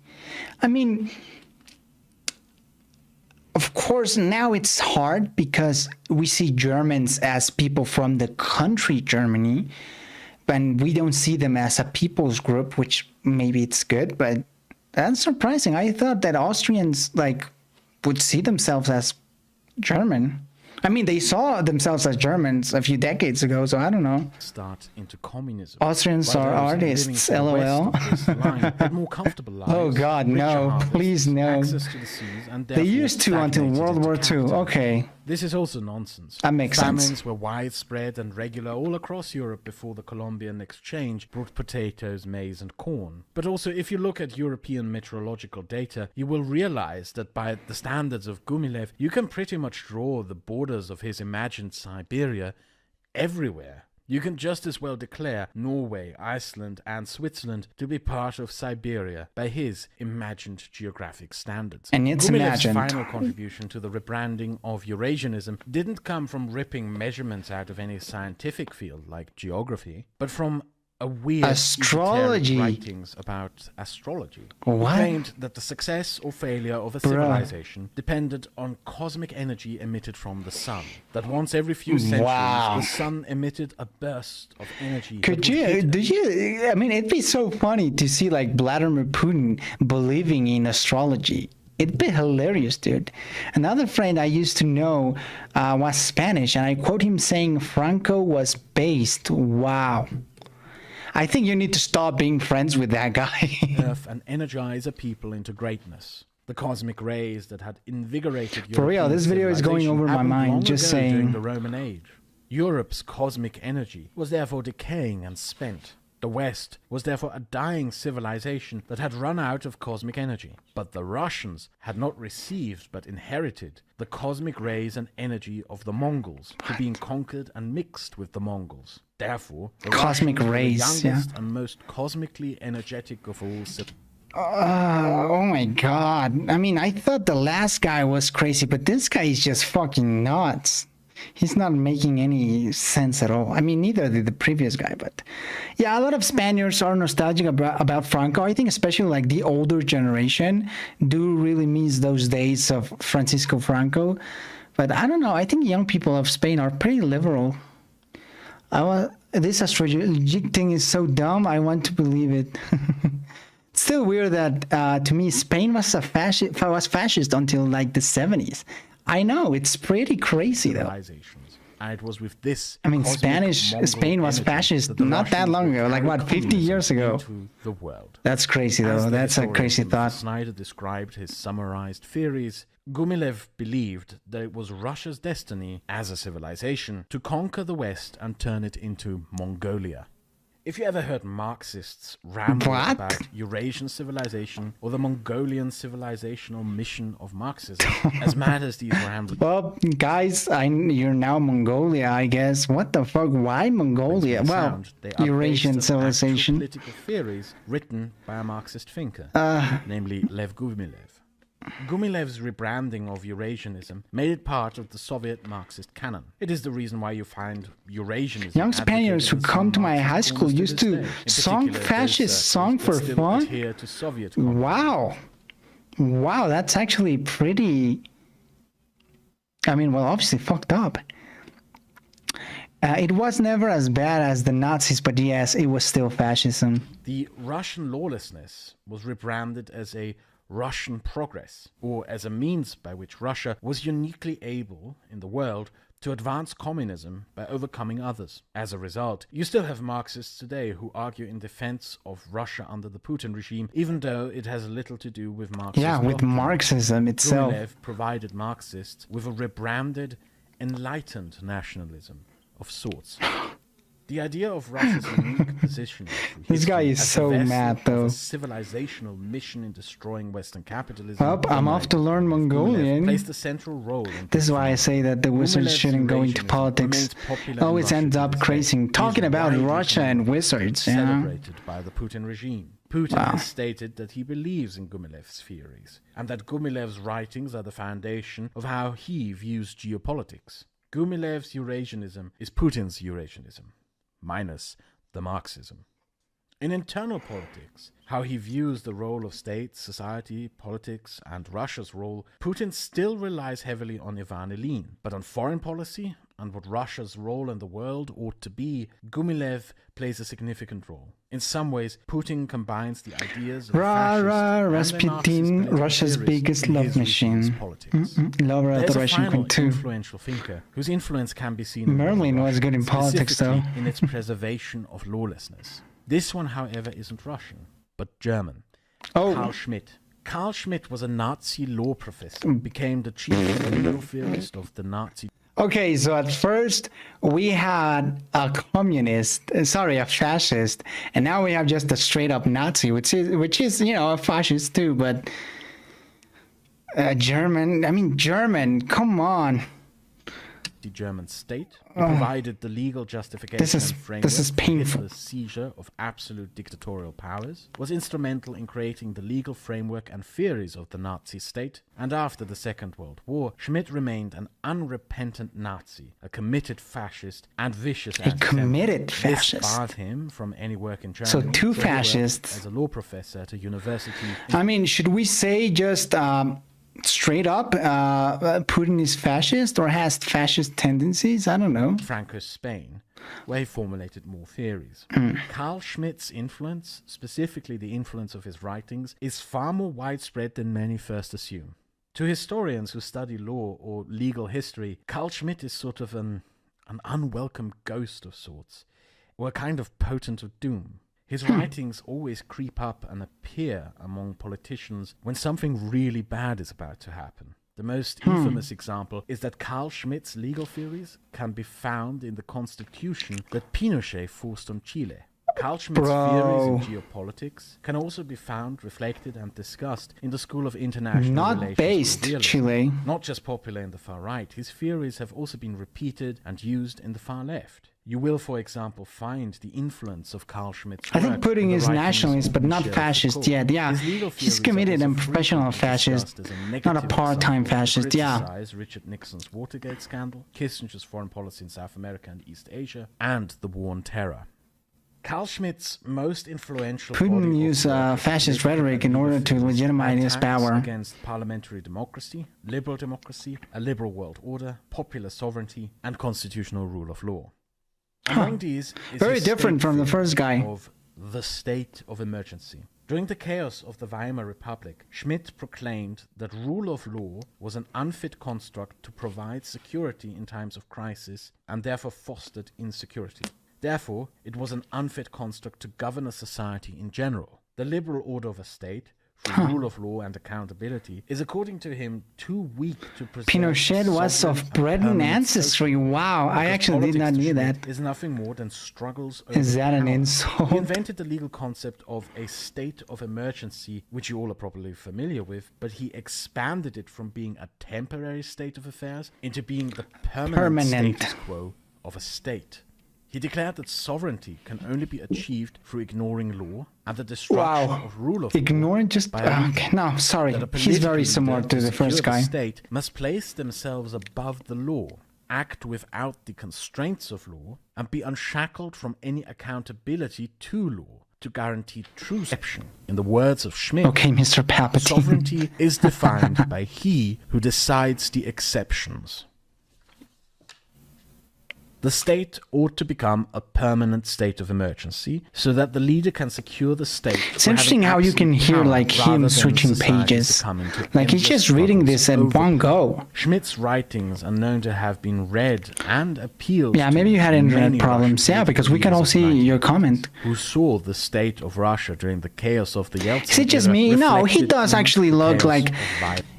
I mean, of course, now it's hard because we see Germans as people from the country Germany, and we don't see them as a people's group, which maybe it's good, but that's surprising. I thought that Austrians would see themselves as German. I mean, they saw themselves as Germans a few decades ago, so I don't know. Start into communism. Austrians are artists, LOL. More comfortable lives, oh God, no, please no. Access to the seas, and they used to until World War II. Okay, This is also nonsense. That makes sense. Famines were widespread and regular all across Europe before the Columbian exchange brought potatoes, maize, and corn. But also, if you look at European meteorological data, you will realize that by the standards of Gumilev, you can pretty much draw the borders of his imagined Siberia everywhere. You can just as well declare Norway, Iceland, and Switzerland to be part of Siberia by his imagined geographic standards. And it's Gumilev's imagined. final contribution to the rebranding of Eurasianism didn't come from ripping measurements out of any scientific field like geography, but from a weird astrology writings about astrology. What? He claimed that the success or failure of a civilization depended on cosmic energy emitted from the sun. That once every few centuries, the sun emitted a burst of energy. I mean, it'd be so funny to see like Vladimir Putin believing in astrology. It'd be hilarious, dude. Another friend I used to know was Spanish, and I quote him saying Franco was based. Wow. I think you need to stop being friends with that guy. Earth and energize a people into greatness. The cosmic rays that had invigorated For real, this video is going over my mind, just saying. During the Roman age, Europe's cosmic energy was therefore decaying and spent. The West was therefore a dying civilization that had run out of cosmic energy. But the Russians had not received but inherited the cosmic rays and energy of the Mongols, to being conquered and mixed with the Mongols. Therefore, the cosmic Russians rays, were the youngest and most cosmically energetic of all oh my god. I mean, I thought the last guy was crazy, but this guy is just fucking nuts. He's not making any sense at all. I mean, neither did the previous guy, but yeah, a lot of Spaniards are nostalgic about Franco. I think especially like the older generation do really miss those days of Francisco Franco. But I don't know. I think young people of Spain are pretty liberal. This astrology thing is so dumb. I want to believe it. It's still weird that to me Spain was fascist until like the 70s. I know, it's pretty crazy though. And it was with this. I mean, Spain was fascist not that long ago, like what, 50 years ago? The world. That's crazy though. That's a crazy thought. Snyder described his summarized theories. Gumilev believed that it was Russia's destiny as a civilization to conquer the West and turn it into Mongolia. If you ever heard Marxists ramble about Eurasian civilization or the Mongolian civilizational mission of Marxism, as mad as these ramblings. Well, guys, you're now Mongolia, I guess. What the fuck? Why Mongolia? Well, Eurasian civilization. Political theories written by a Marxist thinker, namely Lev Gumilev. Gumilev's rebranding of Eurasianism made it part of the Soviet Marxist canon. It is the reason why you find Eurasianism. Young Spaniards who come to my high school used to song fascist song for fun. Wow. Wow, that's actually pretty... I mean, well, obviously fucked up. It was never as bad as the Nazis, but yes, it was still fascism. The Russian lawlessness was rebranded as a Russian progress, or as a means by which Russia was uniquely able in the world to advance communism by overcoming others. As a result, you still have Marxists today who argue in defense of Russia under the Putin regime, even though it has little to do with Marxism. Yeah, with Marxism itself. Gumilev provided Marxists with a rebranded, enlightened nationalism of sorts. The idea of Russia's unique position. This guy is so mad, though. A civilizational mission in destroying Western capitalism. Well, I'm off to learn Mongolian. Plays a central role in this is why I say that the wizards shouldn't go into politics. Always ends up crazy. Talking about Russia and wizards. Celebrated by the Putin regime. Putin has stated that he believes in Gumilev's theories, and that Gumilev's writings are the foundation of how he views geopolitics. Gumilev's Eurasianism is Putin's Eurasianism, minus the Marxism. In internal politics, how he views the role of state, society, politics, and Russia's role, Putin still relies heavily on Ivan Ilyin. But on foreign policy, and what Russia's role in the world ought to be, Gumilev plays a significant role. In some ways, Putin combines the ideas of Rasputin, Russia's biggest love machine. There's a final influential thinker whose influence can be seen Merlin was good in politics, though. in its preservation of lawlessness. This one, however, isn't Russian, but German. Karl Schmidt. Karl Schmidt was a Nazi law professor, became the chief legal theorist of the Nazi. Okay, so at first we had a a fascist, and now we have just a straight up Nazi, which is a fascist too, but German, come on. The German state. He provided the legal justification and framework this is painful. for the seizure of absolute dictatorial powers, was instrumental in creating the legal framework and theories of the Nazi state, and after the Second World War, Schmidt remained an unrepentant Nazi, a committed fascist, and vicious anti-Semite. Committed fascist. This barred him from any work in Germany. So two fascists. As a law professor at a university. Should we say just straight up, Putin is fascist or has fascist tendencies? I don't know. Franco's Spain, where he formulated more theories. Karl Schmidt's influence, specifically the influence of his writings, is far more widespread than many first assume. To historians who study law or legal history, Karl Schmidt is sort of an unwelcome ghost of sorts, or a kind of potentate of doom. His writings always creep up and appear among politicians when something really bad is about to happen. The most infamous example is that Karl Schmidt's legal theories can be found in the constitution that Pinochet forced on Chile. Karl Schmidt's theories in geopolitics can also be found, reflected, and discussed in the School of International Relations. Not based Chile. Not just popular in the far right, his theories have also been repeated and used in the far left. You will, for example, find the influence of Karl Schmidt's work. I think Putin is nationalist, but not fascist yet. Yeah, he's committed and professional fascist, not a part-time fascist. Yeah. Richard Nixon's Watergate scandal, Kissinger's foreign policy in South America and East Asia, and the War on Terror. Karl Schmidt's most influential Putin used fascist rhetoric in order to legitimize his power against parliamentary democracy, a liberal world order, popular sovereignty, and constitutional rule of law. Among these is very different from the first guy. Of the state of emergency. During the chaos of the Weimar Republic, Schmidt proclaimed that rule of law was an unfit construct to provide security in times of crisis and therefore fostered insecurity. Therefore, it was an unfit construct to govern a society in general. The liberal order of a state, through rule of law and accountability, is according to him too weak to preserve. Pinochet was of Breton ancestry. Wow, I actually did not know that. Is nothing more than struggles over Is that an power. insult? He invented the legal concept of a state of emergency, which you all are probably familiar with, but he expanded it from being a temporary state of affairs into being the permanent status quo of a state. He declared that sovereignty can only be achieved through ignoring law and the destruction of rule of ignoring law. Just no, sorry. He's very similar to the first guy. The state must place themselves above the law, act without the constraints of law, and be unshackled from any accountability to law to guarantee true exception. In the words of Schmidt, okay, Mr. Palpatine. Sovereignty is defined by he who decides the exceptions. The state ought to become a permanent state of emergency so that the leader can secure the state. It's interesting how you can hear like him switching pages. Like he's just reading this at one go. Schmidt's writings are known to have been read and appealed to. Yeah, maybe you had internet problems. Yeah, because we can all see your comment. Who saw the state of Russia during the chaos of the Yeltsin. Is it just me? No, he does actually look like...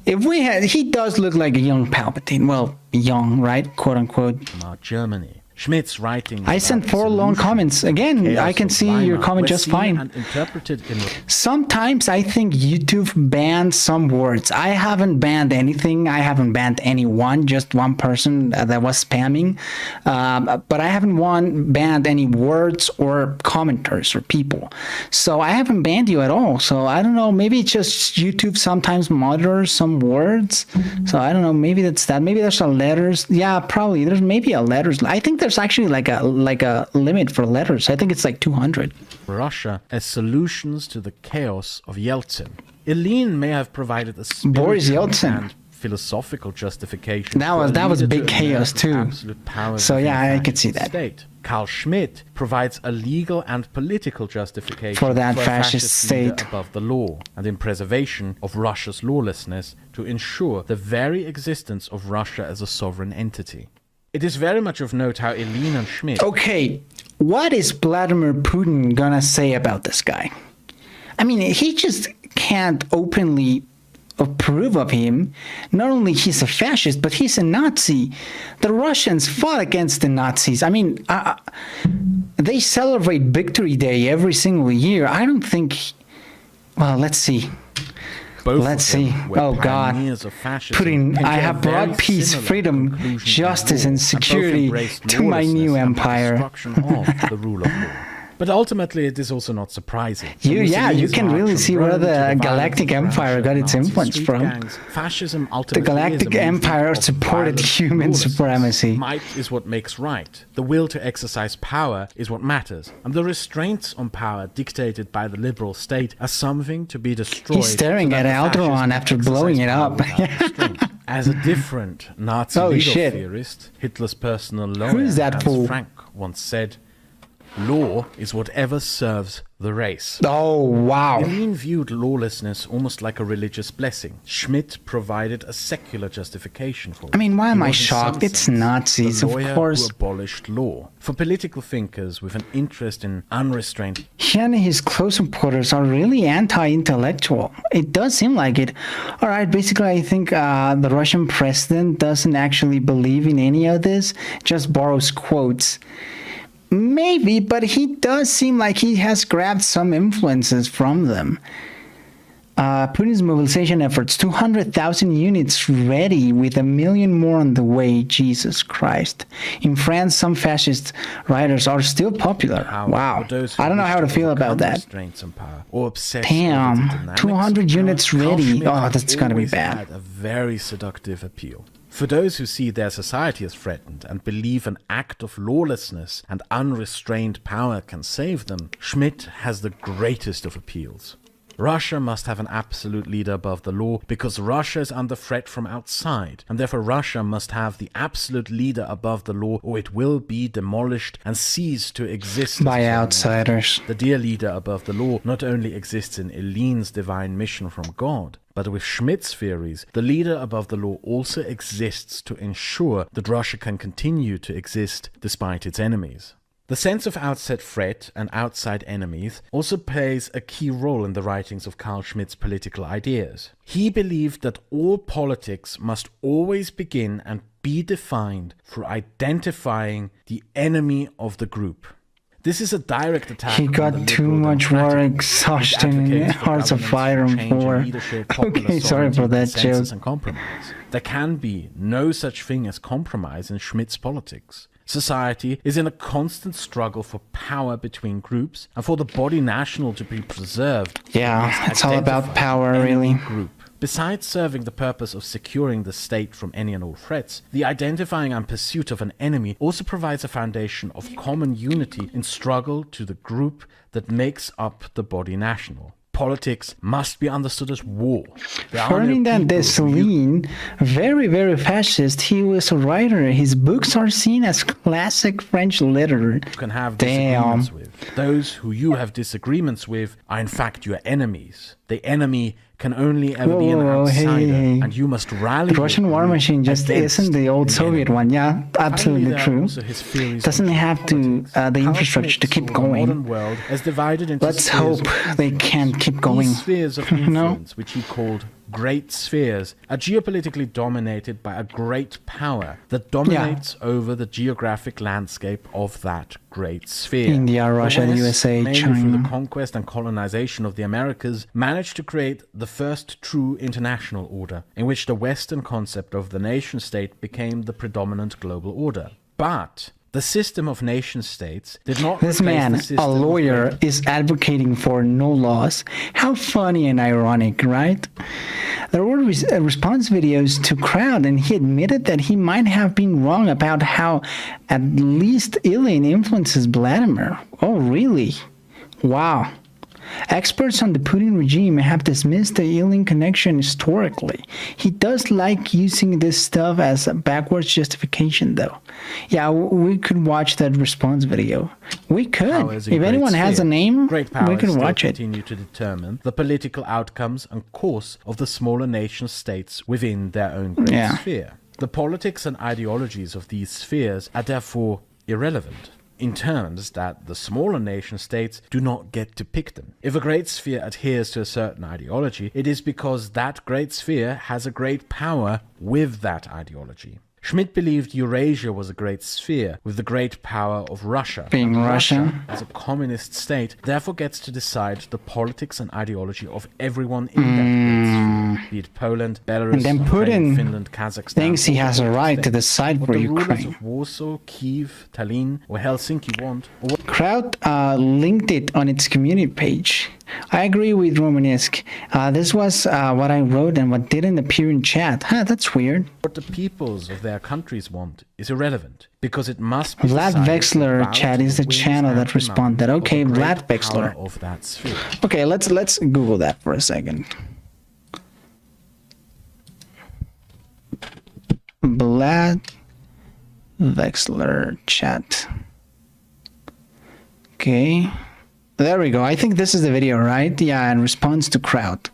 he does look like a young Palpatine. Well, young, right? Quote unquote. Germany. Schmidt's writings. I sent 4 long comments. Again, I can see your comment just fine. And interpreted in... Sometimes I think YouTube bans some words. I haven't banned anything. I haven't banned anyone, just one person that was spamming. But I haven't banned any words or commenters or people. So I haven't banned you at all. So I don't know. Maybe it's just YouTube sometimes monitors some words. So I don't know. Maybe that's that. Maybe there's a letters. Yeah, probably. There's maybe a letters. I think there's actually like a limit for letters. I think it's like 200. Russia as solutions to the chaos of Yeltsin. Ilyin may have provided a Boris Yeltsin and philosophical justification. That was big chaos too. So yeah, I could see that. State. Karl Schmidt provides a legal and political justification for that fascist state above the law and in preservation of Russia's lawlessness to ensure the very existence of Russia as a sovereign entity. It is very much of note how Ilyin and Schmidt... Okay, what is Vladimir Putin gonna say about this guy? I mean, he just can't openly approve of him. Not only he's a fascist, but he's a Nazi. The Russians fought against the Nazis. I mean, they celebrate Victory Day every single year. I don't think... Well, let's see. Let's see. Oh, God. Putin, I have brought peace, freedom, justice, and security to my new empire. The rule of law. But ultimately, it is also not surprising. You can really see where the Galactic Empire got its influence from. Fascism the Galactic Empire supported human supremacy. Might is what makes right. The will to exercise power is what matters. And the restraints on power dictated by the liberal state are something to be destroyed. He's staring at Alderaan after blowing it up. As a different Nazi legal theorist, Hitler's personal lawyer, Hans Frank, once said, "Law is whatever serves the race." Oh, wow. Ilyin viewed lawlessness almost like a religious blessing. Schmidt provided a secular justification for it. I mean, why am I shocked? It's Nazis, of course. Who abolished law. For political thinkers with an interest in unrestrained... He and his close supporters are really anti-intellectual. It does seem like it. All right, basically, I think the Russian president doesn't actually believe in any of this, just borrows quotes. Maybe, but he does seem like he has grabbed some influences from them. Putin's mobilization efforts, 200,000 units ready with 1 million more on the way. Jesus Christ. In France, some fascist writers are still popular. Wow. I don't know how to feel about that. Damn, 200 units ready. Oh, that's going to be bad. Had a very seductive appeal. For those who see their society as threatened and believe an act of lawlessness and unrestrained power can save them, Schmidt has the greatest of appeals. Russia must have an absolute leader above the law because Russia is under threat from outside, and therefore Russia must have the absolute leader above the law or it will be demolished and cease to exist by outsiders. The dear leader above the law not only exists in Ilyin's divine mission from God, but with Schmidt's theories, the leader above the law also exists to ensure that Russia can continue to exist despite its enemies. The sense of outset threat and outside enemies also plays a key role in the writings of Karl Schmidt's political ideas. He believed that all politics must always begin and be defined through identifying the enemy of the group. This is a direct attack. He got too much war exhaustion in Hearts of Fire and 4. Okay, sorry for that joke. And compromise. There can be no such thing as compromise in Schmidt's politics. Society is in a constant struggle for power between groups and for the body national to be preserved. Yeah, it's all about power, really. Group. Besides serving the purpose of securing the state from any and all threats, the identifying and pursuit of an enemy also provides a foundation of common unity in struggle to the group that makes up the body national. Politics must be understood as war. Ferdinand Dessalines, very, very fascist, he was a writer. His books are seen as classic French literature. You can have disagreements with. Those who you have disagreements with are in fact your enemies. The enemy can only ever be an outsider, and you must rally. The Russian war machine just isn't the old Soviet one. Yeah, absolutely true. Doesn't have to the infrastructure to keep going. Let's hope they can keep going. These spheres of influence, which he called great spheres, are geopolitically dominated by a great power that dominates over the geographic landscape of that great sphere. India, Russia, the USA, mainly China. through the conquest and colonization of the Americas, managed to create the first true international order, in which the Western concept of the nation-state became the predominant global order. But the system of nation-states did not... This man, a lawyer, is advocating for no laws. How funny and ironic, right? There were response videos to Kraut, and he admitted that he might have been wrong about how at least Ilyin influences Vladimir. Oh, really? Wow. Experts on the Putin regime have dismissed the Ilyin connection historically. He does like using this stuff as a backwards justification, though. Yeah, we could watch that response video. We could. If anyone has a name, we could watch it. Continue to determine the political outcomes and course of the smaller nation-states within their own great sphere. The politics and ideologies of these spheres are therefore irrelevant. in terms that the smaller nation-states do not get to pick them. If a great sphere adheres to a certain ideology, it is because that great sphere has a great power with that ideology. Schmidt believed Eurasia was a great sphere with the great power of Russia. Being Russia, as a communist state, therefore gets to decide the politics and ideology of everyone in that great sphere, be it Poland, Belarus, and then Ukraine, Putin Finland, Kazakhstan. thinks he has a right to decide what for the rulers Ukraine. of Warsaw, Kiev, Tallinn, or Helsinki want, or what Kraut linked it on its community page. I agree with Romanesque. This was what I wrote and what didn't appear in chat. Huh, that's weird. the peoples of their countries want is irrelevant, because it must be Vlad decided Vexler about chat is the wins channel and that responded. demands Okay, of the Vlad great Vexler. power of that sphere. Okay, let's Google that for a second. Vlad Vexler chat. Okay. There we go. I think this is the video, right? Yeah, in response to Kraut.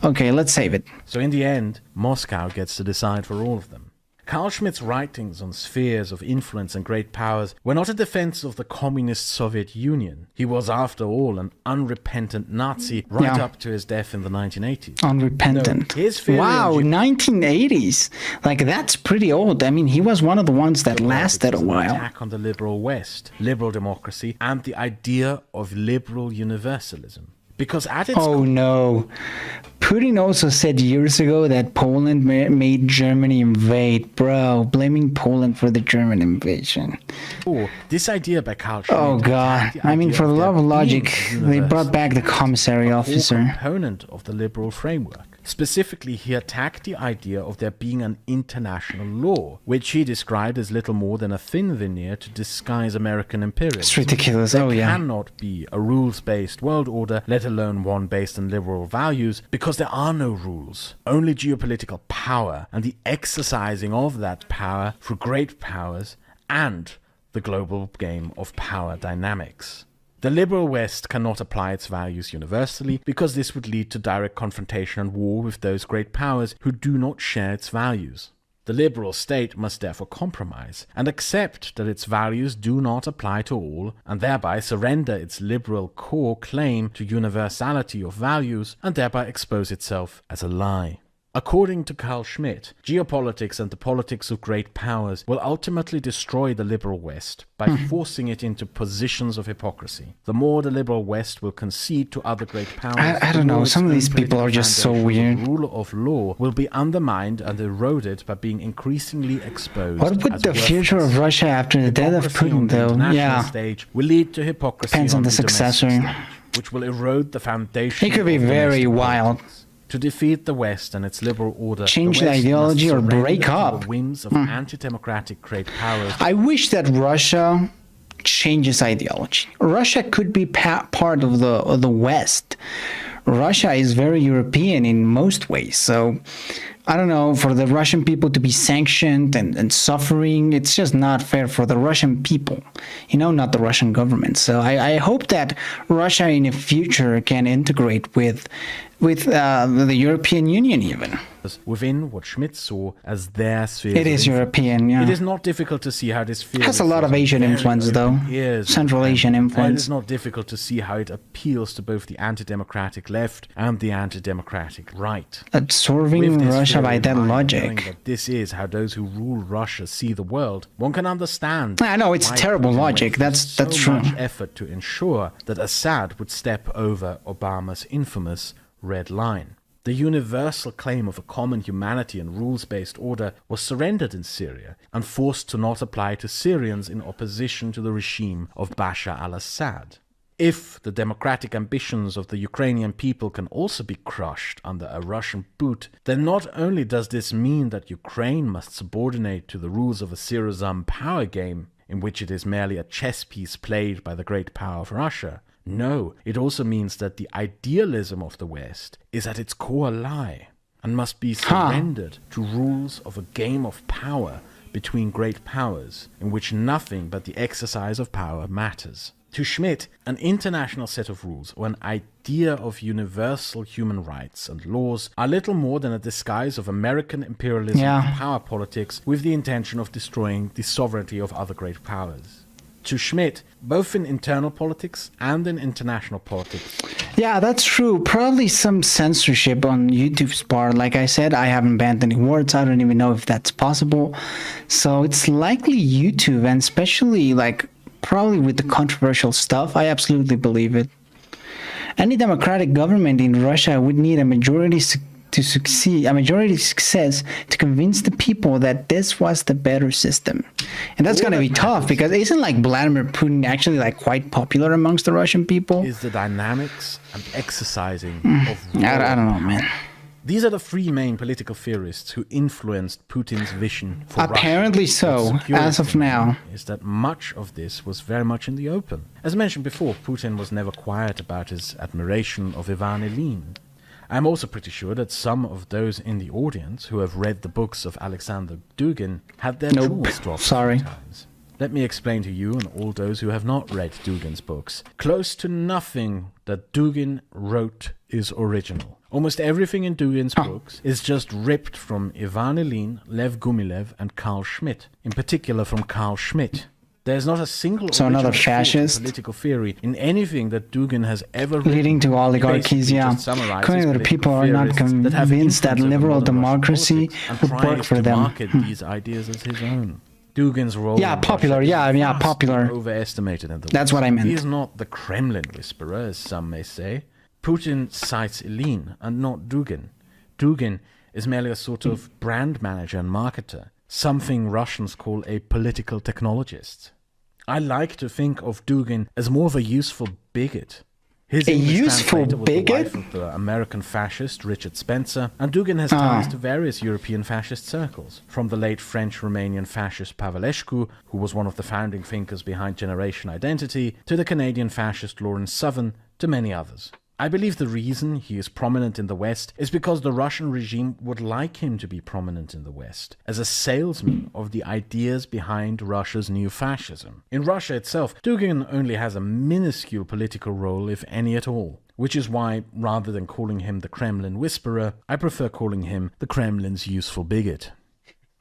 Okay, let's save it. So in the end, Moscow gets to decide for all of them. Karl Schmidt's writings on spheres of influence and great powers were not a defense of the communist Soviet Union. He was, after all, an unrepentant Nazi right up to his death in the 1980s. Unrepentant. No, his theory wow, on 1980s. Like, that's pretty old. I mean, he was one of the ones that lasted a while. Attack on the liberal West, liberal democracy, and the idea of liberal universalism. Because at its Oh no. Putin also said years ago that Poland made Germany invade. Bro, blaming Poland for the German invasion. core, this idea by Karl Schmidt. Oh god. I mean, for the love of logic, they brought back the commissary officer. Component of the liberal framework. Specifically, he attacked the idea of there being an international law, which he described as little more than a thin veneer to disguise American imperialism. It's ridiculous. Oh yeah. There cannot be a rules-based world order, let alone one based on liberal values, because there are no rules, only geopolitical power and the exercising of that power through great powers and the global game of power dynamics. The liberal West cannot apply its values universally, because this would lead to direct confrontation and war with those great powers who do not share its values. The liberal state must therefore compromise and accept that its values do not apply to all, and thereby surrender its liberal core claim to universality of values, and thereby expose itself as a lie. According to Karl Schmidt, geopolitics and the politics of great powers will ultimately destroy the liberal West by forcing it into positions of hypocrisy. The more the liberal West will concede to other great powers, I don't know, some of these people are just so weird. The rule of law will be undermined and eroded by being increasingly exposed. What would the future of Russia after the death of Putin, though? Yeah, stage will lead to hypocrisy. Depends on the successor. Stage, which will erode the foundation. He could be very wild. To defeat the West and its liberal order, change the ideology or break up. The whims of anti-democratic great powers. I wish that Russia changes ideology. Russia could be part of the West. Russia is very European in most ways, so I don't know, for the Russian people to be sanctioned and suffering, it's just not fair for the Russian people, you know, not the Russian government. So I hope that Russia in the future can integrate with the European Union even. Within what Schmidt saw as their sphere. It is European, yeah. It is not difficult to see how this feels. It has a lot of Asian influence, though. Central Asian influence. It is not difficult to see how it appeals to both the anti-democratic left and the anti-democratic right. Absorbing Russia by that logic. That this is how those who rule Russia see the world. One can understand. I know, it's terrible logic. That's true. Much effort to ensure that Assad would step over Obama's infamous red line. The universal claim of a common humanity and rules-based order was surrendered in Syria and forced to not apply to Syrians in opposition to the regime of Bashar al-Assad. If the democratic ambitions of the Ukrainian people can also be crushed under a Russian boot, then not only does this mean that Ukraine must subordinate to the rules of a zero-sum power game, in which it is merely a chess piece played by the great power of Russia. No, it also means that the idealism of the West is at its core a lie and must be surrendered to rules of a game of power between great powers, in which nothing but the exercise of power matters. To Schmidt, an international set of rules or an idea of universal human rights and laws are little more than a disguise of American imperialism and power politics with the intention of destroying the sovereignty of other great powers. To Schmidt, both in internal politics and in international politics. Yeah, that's true. Probably some censorship on YouTube's part. Like I said, I haven't banned any words. I don't even know if that's possible. So it's likely YouTube, and especially like probably with the controversial stuff, I absolutely believe it. Any democratic government in Russia would need a majority success to convince the people that this was the better system. And that's going to be tough, because isn't like Vladimir Putin actually like quite popular amongst the Russian people? Is the dynamics and exercising of I don't know, man. These are the three main political theorists who influenced Putin's vision for Apparently Russia. so, as of now. Is that much of this was very much in the open. As mentioned before, Putin was never quiet about his admiration of Ivan Ilyin. I'm also pretty sure that some of those in the audience who have read the books of Alexander Dugin had their jaws dropped sometimes. Let me explain to you and all those who have not read Dugin's books. Close to nothing that Dugin wrote is original. Almost everything in Dugin's books is just ripped from Ivan Ilyin, Lev Gumilev and Karl Schmidt. In particular from Karl Schmidt. There's not a single another fascist political theory in anything that Dugin has ever written. Leading to oligarchies, yeah. Currently, the people are not convinced that liberal democracy would work for them. Market these ideas as his own. Dugin's role popular, popular. Overestimated in the That's what I meant. He is not the Kremlin whisperer, as some may say. Putin cites Ilyin and not Dugin. Dugin is merely a sort of brand manager and marketer. Something Russians call a political technologist. I like to think of Dugin as more of a useful bigot. His useful bigot? Was the wife of the American fascist Richard Spencer, and Dugin has ties to various European fascist circles, from the late French-Romanian fascist Pavlescu, who was one of the founding thinkers behind Generation Identity, to the Canadian fascist Lawrence Southern, to many others. I believe the reason he is prominent in the West is because the Russian regime would like him to be prominent in the West, as a salesman of the ideas behind Russia's new fascism. In Russia itself, Dugin only has a minuscule political role, if any at all, which is why, rather than calling him the Kremlin whisperer, I prefer calling him the Kremlin's useful bigot.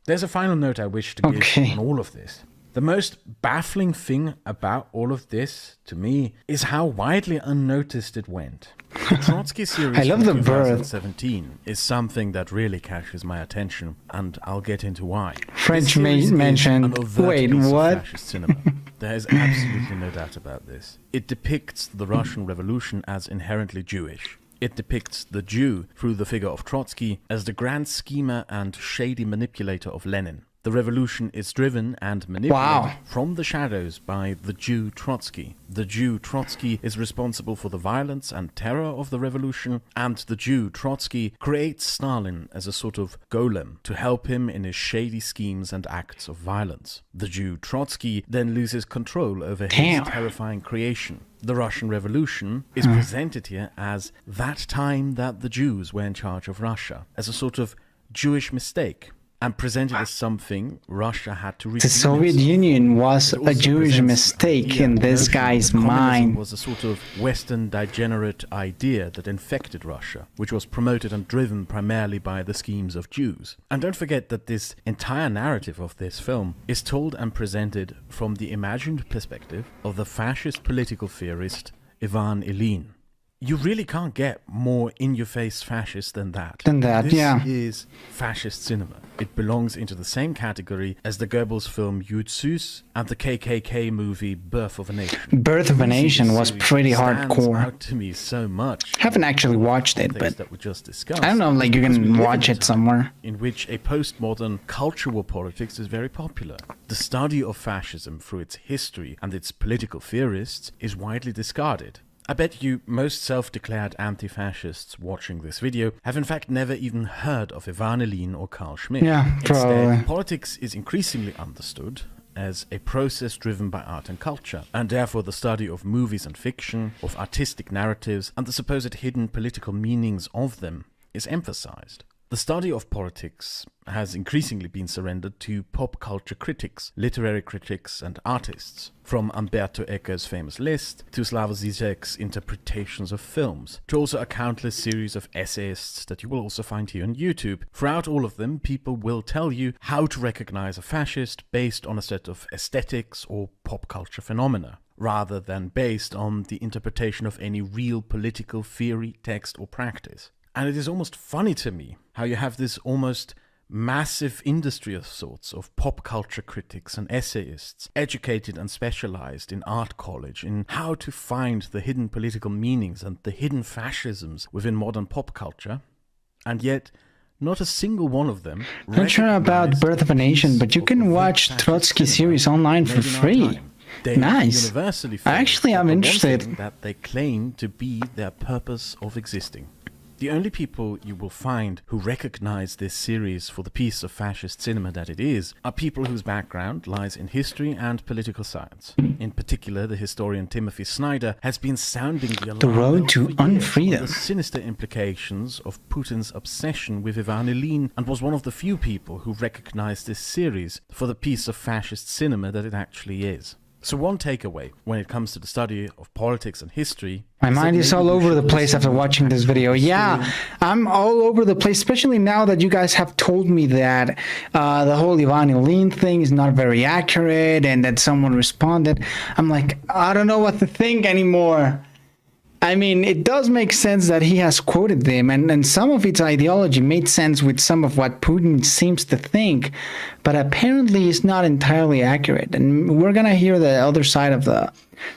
There's a final note I wish to give on all of this. The most baffling thing about all of this, to me, is how widely unnoticed it went. The Trotsky series I love from the 2017 is something that really catches my attention, and I'll get into why. French mentioned. Wait, what? Fascist cinema. There is absolutely no doubt about this. It depicts the Russian Revolution as inherently Jewish. It depicts the Jew, through the figure of Trotsky, as the grand schemer and shady manipulator of Lenin. The revolution is driven and manipulated from the shadows by the Jew Trotsky. The Jew Trotsky is responsible for the violence and terror of the revolution, and the Jew Trotsky creates Stalin as a sort of golem to help him in his shady schemes and acts of violence. The Jew Trotsky then loses control over his terrifying creation. The Russian Revolution is presented here as that time that the Jews were in charge of Russia, as a sort of Jewish mistake, and presented as something Russia had to redeem. The Soviet Union was a Jewish mistake in this guy's mind. Communism was a sort of Western degenerate idea that infected Russia, which was promoted and driven primarily by the schemes of Jews. And don't forget that this entire narrative of this film is told and presented from the imagined perspective of the fascist political theorist Ivan Ilyin. You really can't get more in-your-face fascist than that. This is fascist cinema. It belongs into the same category as the Goebbels film Yüzsüz and the KKK movie Birth of a Nation. Birth of a Nation was pretty hardcore. Out to me so much. Haven't actually watched it, but that we just discussed. I don't know, like you can watch it somewhere. In which a postmodern cultural politics is very popular. The study of fascism through its history and its political theorists is widely discarded. I bet you most self-declared anti-fascists watching this video have in fact never even heard of Ivan Ilyin or Karl Schmidt. Yeah, probably. Instead, politics is increasingly understood as a process driven by art and culture, and therefore the study of movies and fiction, of artistic narratives, and the supposed hidden political meanings of them is emphasized. The study of politics has increasingly been surrendered to pop culture critics, literary critics and artists, from Umberto Eco's famous list to Slavoj Žižek's interpretations of films, to also a countless series of essayists that you will also find here on YouTube. Throughout all of them, people will tell you how to recognize a fascist based on a set of aesthetics or pop culture phenomena, rather than based on the interpretation of any real political theory, text or practice. And it is almost funny to me how you have this almost massive industry of sorts of pop culture critics and essayists, educated and specialized in art college, in how to find the hidden political meanings and the hidden fascisms within modern pop culture, and yet not a single one of them. Not sure about Birth of a Nation, but you can watch Trotsky series online for free. Nice. Actually, I'm interested. That they claim to be their purpose of existing. The only people you will find who recognize this series for the piece of fascist cinema that it is are people whose background lies in history and political science. In particular, the historian Timothy Snyder has been sounding the road to unfreedom, the sinister implications of Putin's obsession with Ivan Ilyin, and was one of the few people who recognized this series for the piece of fascist cinema that it actually is. So one takeaway when it comes to the study of politics and history... My mind is all over the place after watching this video. Yeah, I'm all over the place, especially now that you guys have told me that the whole Ivan Ilyin thing is not very accurate and that someone responded. I'm like, I don't know what to think anymore. I mean, it does make sense that he has quoted them, and some of its ideology made sense with some of what Putin seems to think, but apparently it's not entirely accurate. And we're going to hear the other side of the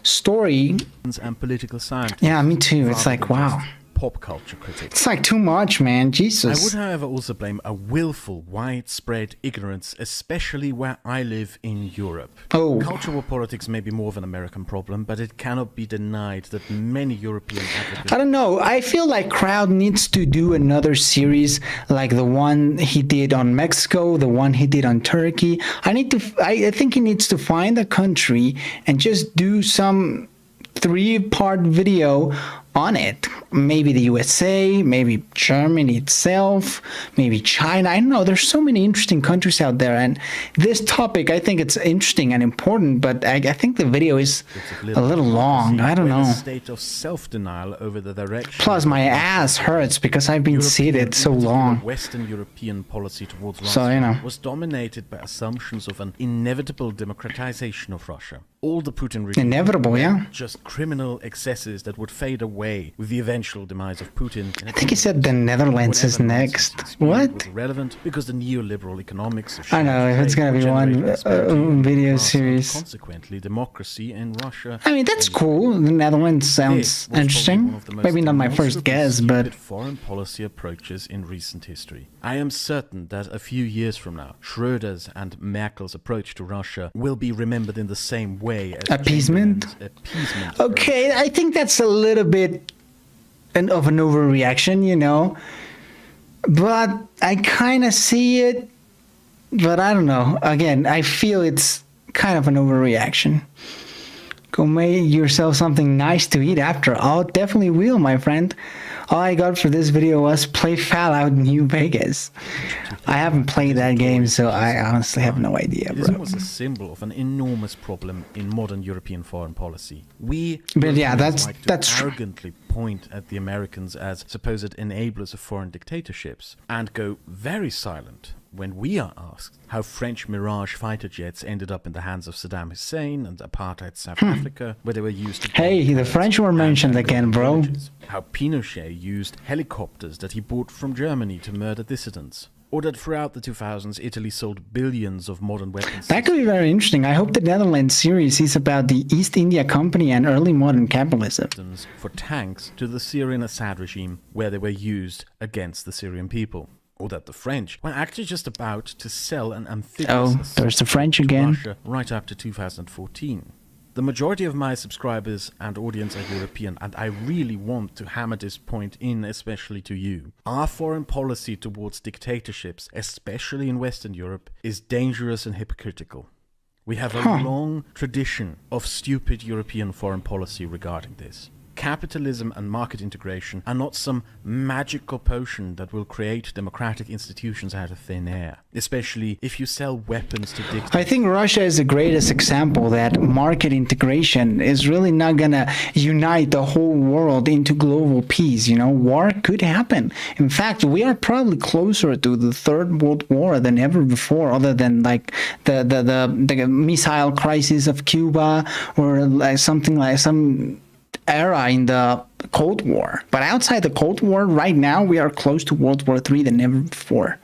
story. And political science. Yeah, me too. It's like, wow. Pop culture critics. It's like too much, man. Jesus. I would, however, also blame a willful, widespread ignorance, especially where I live in Europe. Oh. Cultural politics may be more of an American problem, but it cannot be denied that many European advocates... I don't know. I feel like Kraut needs to do another series like the one he did on Mexico, the one he did on Turkey. I think he needs to find a country and just do some 3-part video on it. Maybe the USA, maybe Germany itself, maybe China. I don't know. There's so many interesting countries out there, and this topic, I think it's interesting and important, but I think the video is a little long. I don't know. State of self-denial over the direction. Plus, my ass hurts because I've been seated so long. Western European policy towards Russia, so, you know, was dominated by assumptions of an inevitable democratization of Russia. All the Putin regime, inevitable, yeah, just criminal excesses that would fade away with the eventual demise of Putin. I think he said the Netherlands is next. What? Was relevant because the neoliberal economics of I know, if it's gonna be one video series. Consequently, democracy in Russia. I mean, that's cool. The Netherlands sounds interesting. Maybe not my first guess, but foreign policy approaches in recent history. I am certain that a few years from now, Schröder's and Merkel's approach to Russia will be remembered in the same way as appeasement. Okay, I think that's a little bit of an overreaction, you know, but I kind of see it, but I don't know. Again, I feel it's kind of an overreaction. Go make yourself something nice to eat after. Oh, definitely will, my friend. All I got for this video was play Fallout New Vegas. I haven't played that game, so I honestly have no idea, bro. It is almost a symbol of an enormous problem in modern European foreign policy. But yeah, that's arrogantly point at the Americans as supposed enablers of foreign dictatorships and go very silent when we are asked how French Mirage fighter jets ended up in the hands of Saddam Hussein and apartheid South Africa, where they were used to... Hey, the French were mentioned again, bro. Villages. How Pinochet used helicopters that he bought from Germany to murder dissidents. Or that throughout the 2000s, Italy sold billions of modern weapons. That could be very interesting. I hope the Netherlands series is about the East India Company and early modern capitalism. For tanks to the Syrian Assad regime, where they were used against the Syrian people. Or that the French were actually just about to sell an amphibious there's the French again. Russia right up to 2014. The majority of my subscribers and audience are European, and I really want to hammer this point in, especially to you. Our foreign policy towards dictatorships, especially in Western Europe, is dangerous and hypocritical. We have a long tradition of stupid European foreign policy regarding this. Capitalism and market integration are not some magical potion that will create democratic institutions out of thin air, especially if you sell weapons to dictators. I think Russia is the greatest example that market integration is really not gonna unite the whole world into global peace. You know, war could happen. In fact, we are probably closer to the Third World War than ever before, other than like the missile crisis of Cuba, or like something like some era in the Cold War. But outside the Cold War, right now, we are close to World War III than ever before.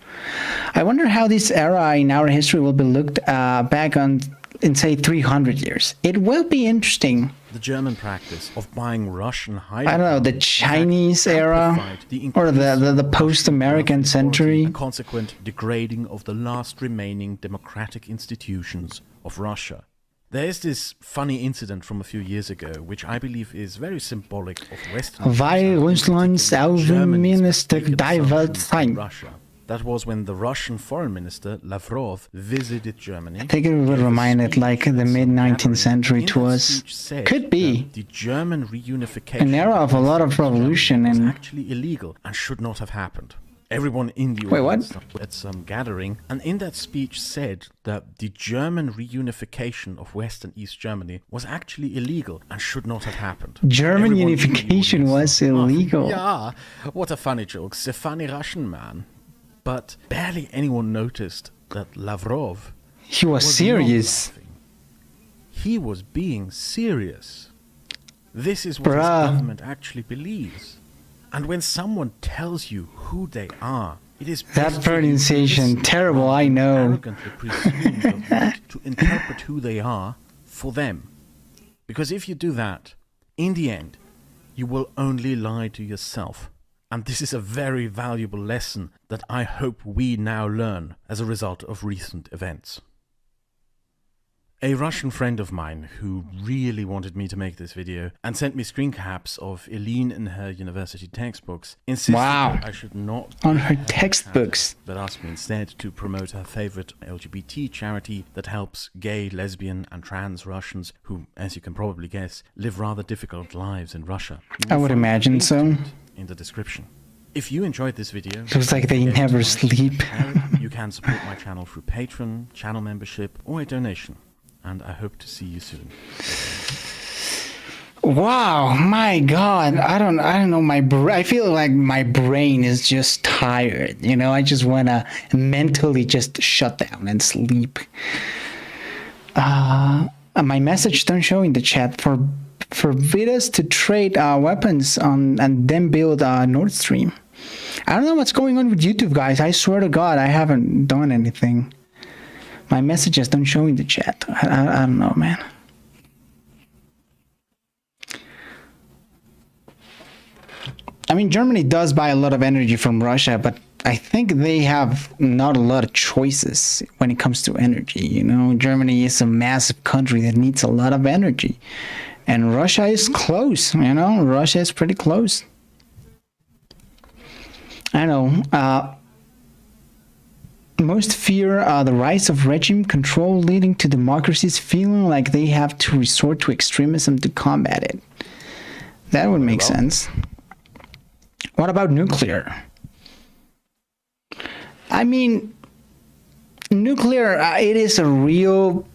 I wonder how this era in our history will be looked back on in, say, 300 years. It will be interesting. The German practice of buying Russian hydrocarbons, I don't know, the Chinese era, or the post-American century. A consequent degrading of the last remaining democratic institutions of Russia. There is this funny incident from a few years ago, which I believe is very symbolic of Western Weil Russlands Außenminister die Welt sein. Russia. That was when the Russian foreign minister, Lavrov, visited Germany. I think it would remind it like the mid-19th century to us. Could be. The German reunification, an era of a lot of revolution, was and actually illegal and should not have happened. Everyone in the audience at some gathering, and in that speech said that the German reunification of West and East Germany was actually illegal and should not have happened. German unification was illegal. Yeah, what a funny joke. The funny Russian man. But barely anyone noticed that Lavrov he was serious. He was being serious. This is what his government actually believes. And when someone tells you who they are, it is that pronunciation terrible. I know. Arrogantly presumed of right to interpret who they are for them, because if you do that, in the end, you will only lie to yourself. And this is a very valuable lesson that I hope we now learn as a result of recent events. A Russian friend of mine who really wanted me to make this video and sent me screen caps of Ilyin in her university textbooks insisted that I should not on her textbooks, but asked me instead to promote her favorite LGBT charity that helps gay, lesbian and trans Russians who, as you can probably guess, live rather difficult lives in Russia. I would imagine so. In the description. If you enjoyed this video, looks like they never sleep. You can support my channel through Patreon, channel membership, or a donation. And I hope to see you soon. Wow, my God, I don't know. I feel like my brain is just tired. You know, I just wanna mentally just shut down and sleep. My message don't show in the chat. Forbid us to trade weapons on and then build Nord Stream. I don't know what's going on with YouTube, guys. I swear to God, I haven't done anything. My messages don't show in the chat. I don't know, man. I mean, Germany does buy a lot of energy from Russia, but I think they have not a lot of choices when it comes to energy. You know, Germany is a massive country that needs a lot of energy. And Russia is close, you know, Russia is pretty close. I know. Most fear the rise of regime control leading to democracies feeling like they have to resort to extremism to combat it. That would make sense. What about nuclear? I mean, nuclear, it is a real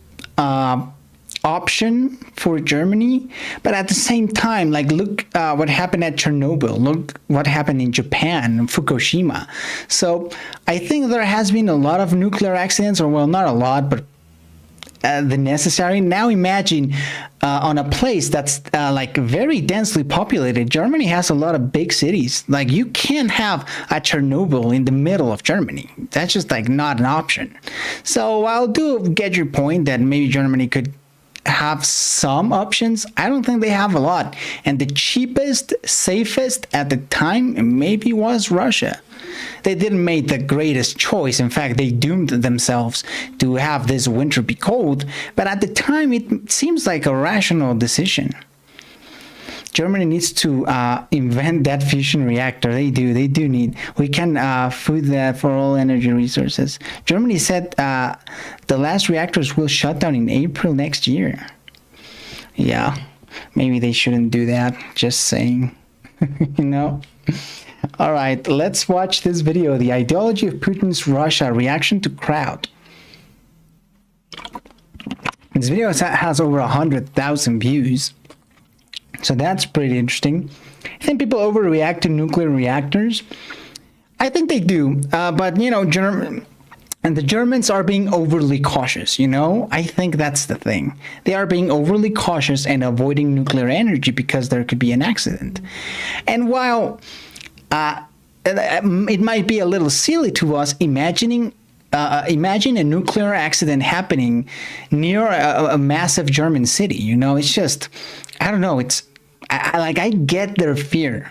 option for Germany, but at the same time, like, look what happened at Chernobyl, look what happened in Japan, Fukushima. So I think there has been a lot of nuclear accidents, or well, not a lot, but the necessary. Now imagine on a place that's like very densely populated. Germany has a lot of big cities. Like, you can't have a Chernobyl in the middle of Germany. That's just like not an option. So I'll do get your point that maybe Germany could have some options. I don't think they have a lot. And the cheapest, safest at the time maybe was Russia. They didn't make the greatest choice. In fact, they doomed themselves to have this winter be cold. But at the time, it seems like a rational decision. Germany needs to invent that fusion reactor. They do need. We can food that for all energy resources. Germany said the last reactors will shut down in April next year. Yeah. Maybe they shouldn't do that. Just saying. You know? All right, let's watch this video. The ideology of Putin's Russia, reaction to Kraut. This video has over 100,000 views. So that's pretty interesting. I think people overreact to nuclear reactors. I think they do. But, you know, the Germans are being overly cautious, you know? I think that's the thing. They are being overly cautious and avoiding nuclear energy because there could be an accident. And while it might be a little silly to us, imagine a nuclear accident happening near a massive German city, you know? It's just, I don't know, I get their fear.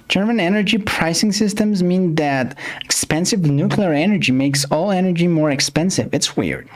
German energy pricing systems mean that expensive nuclear energy makes all energy more expensive. It's weird.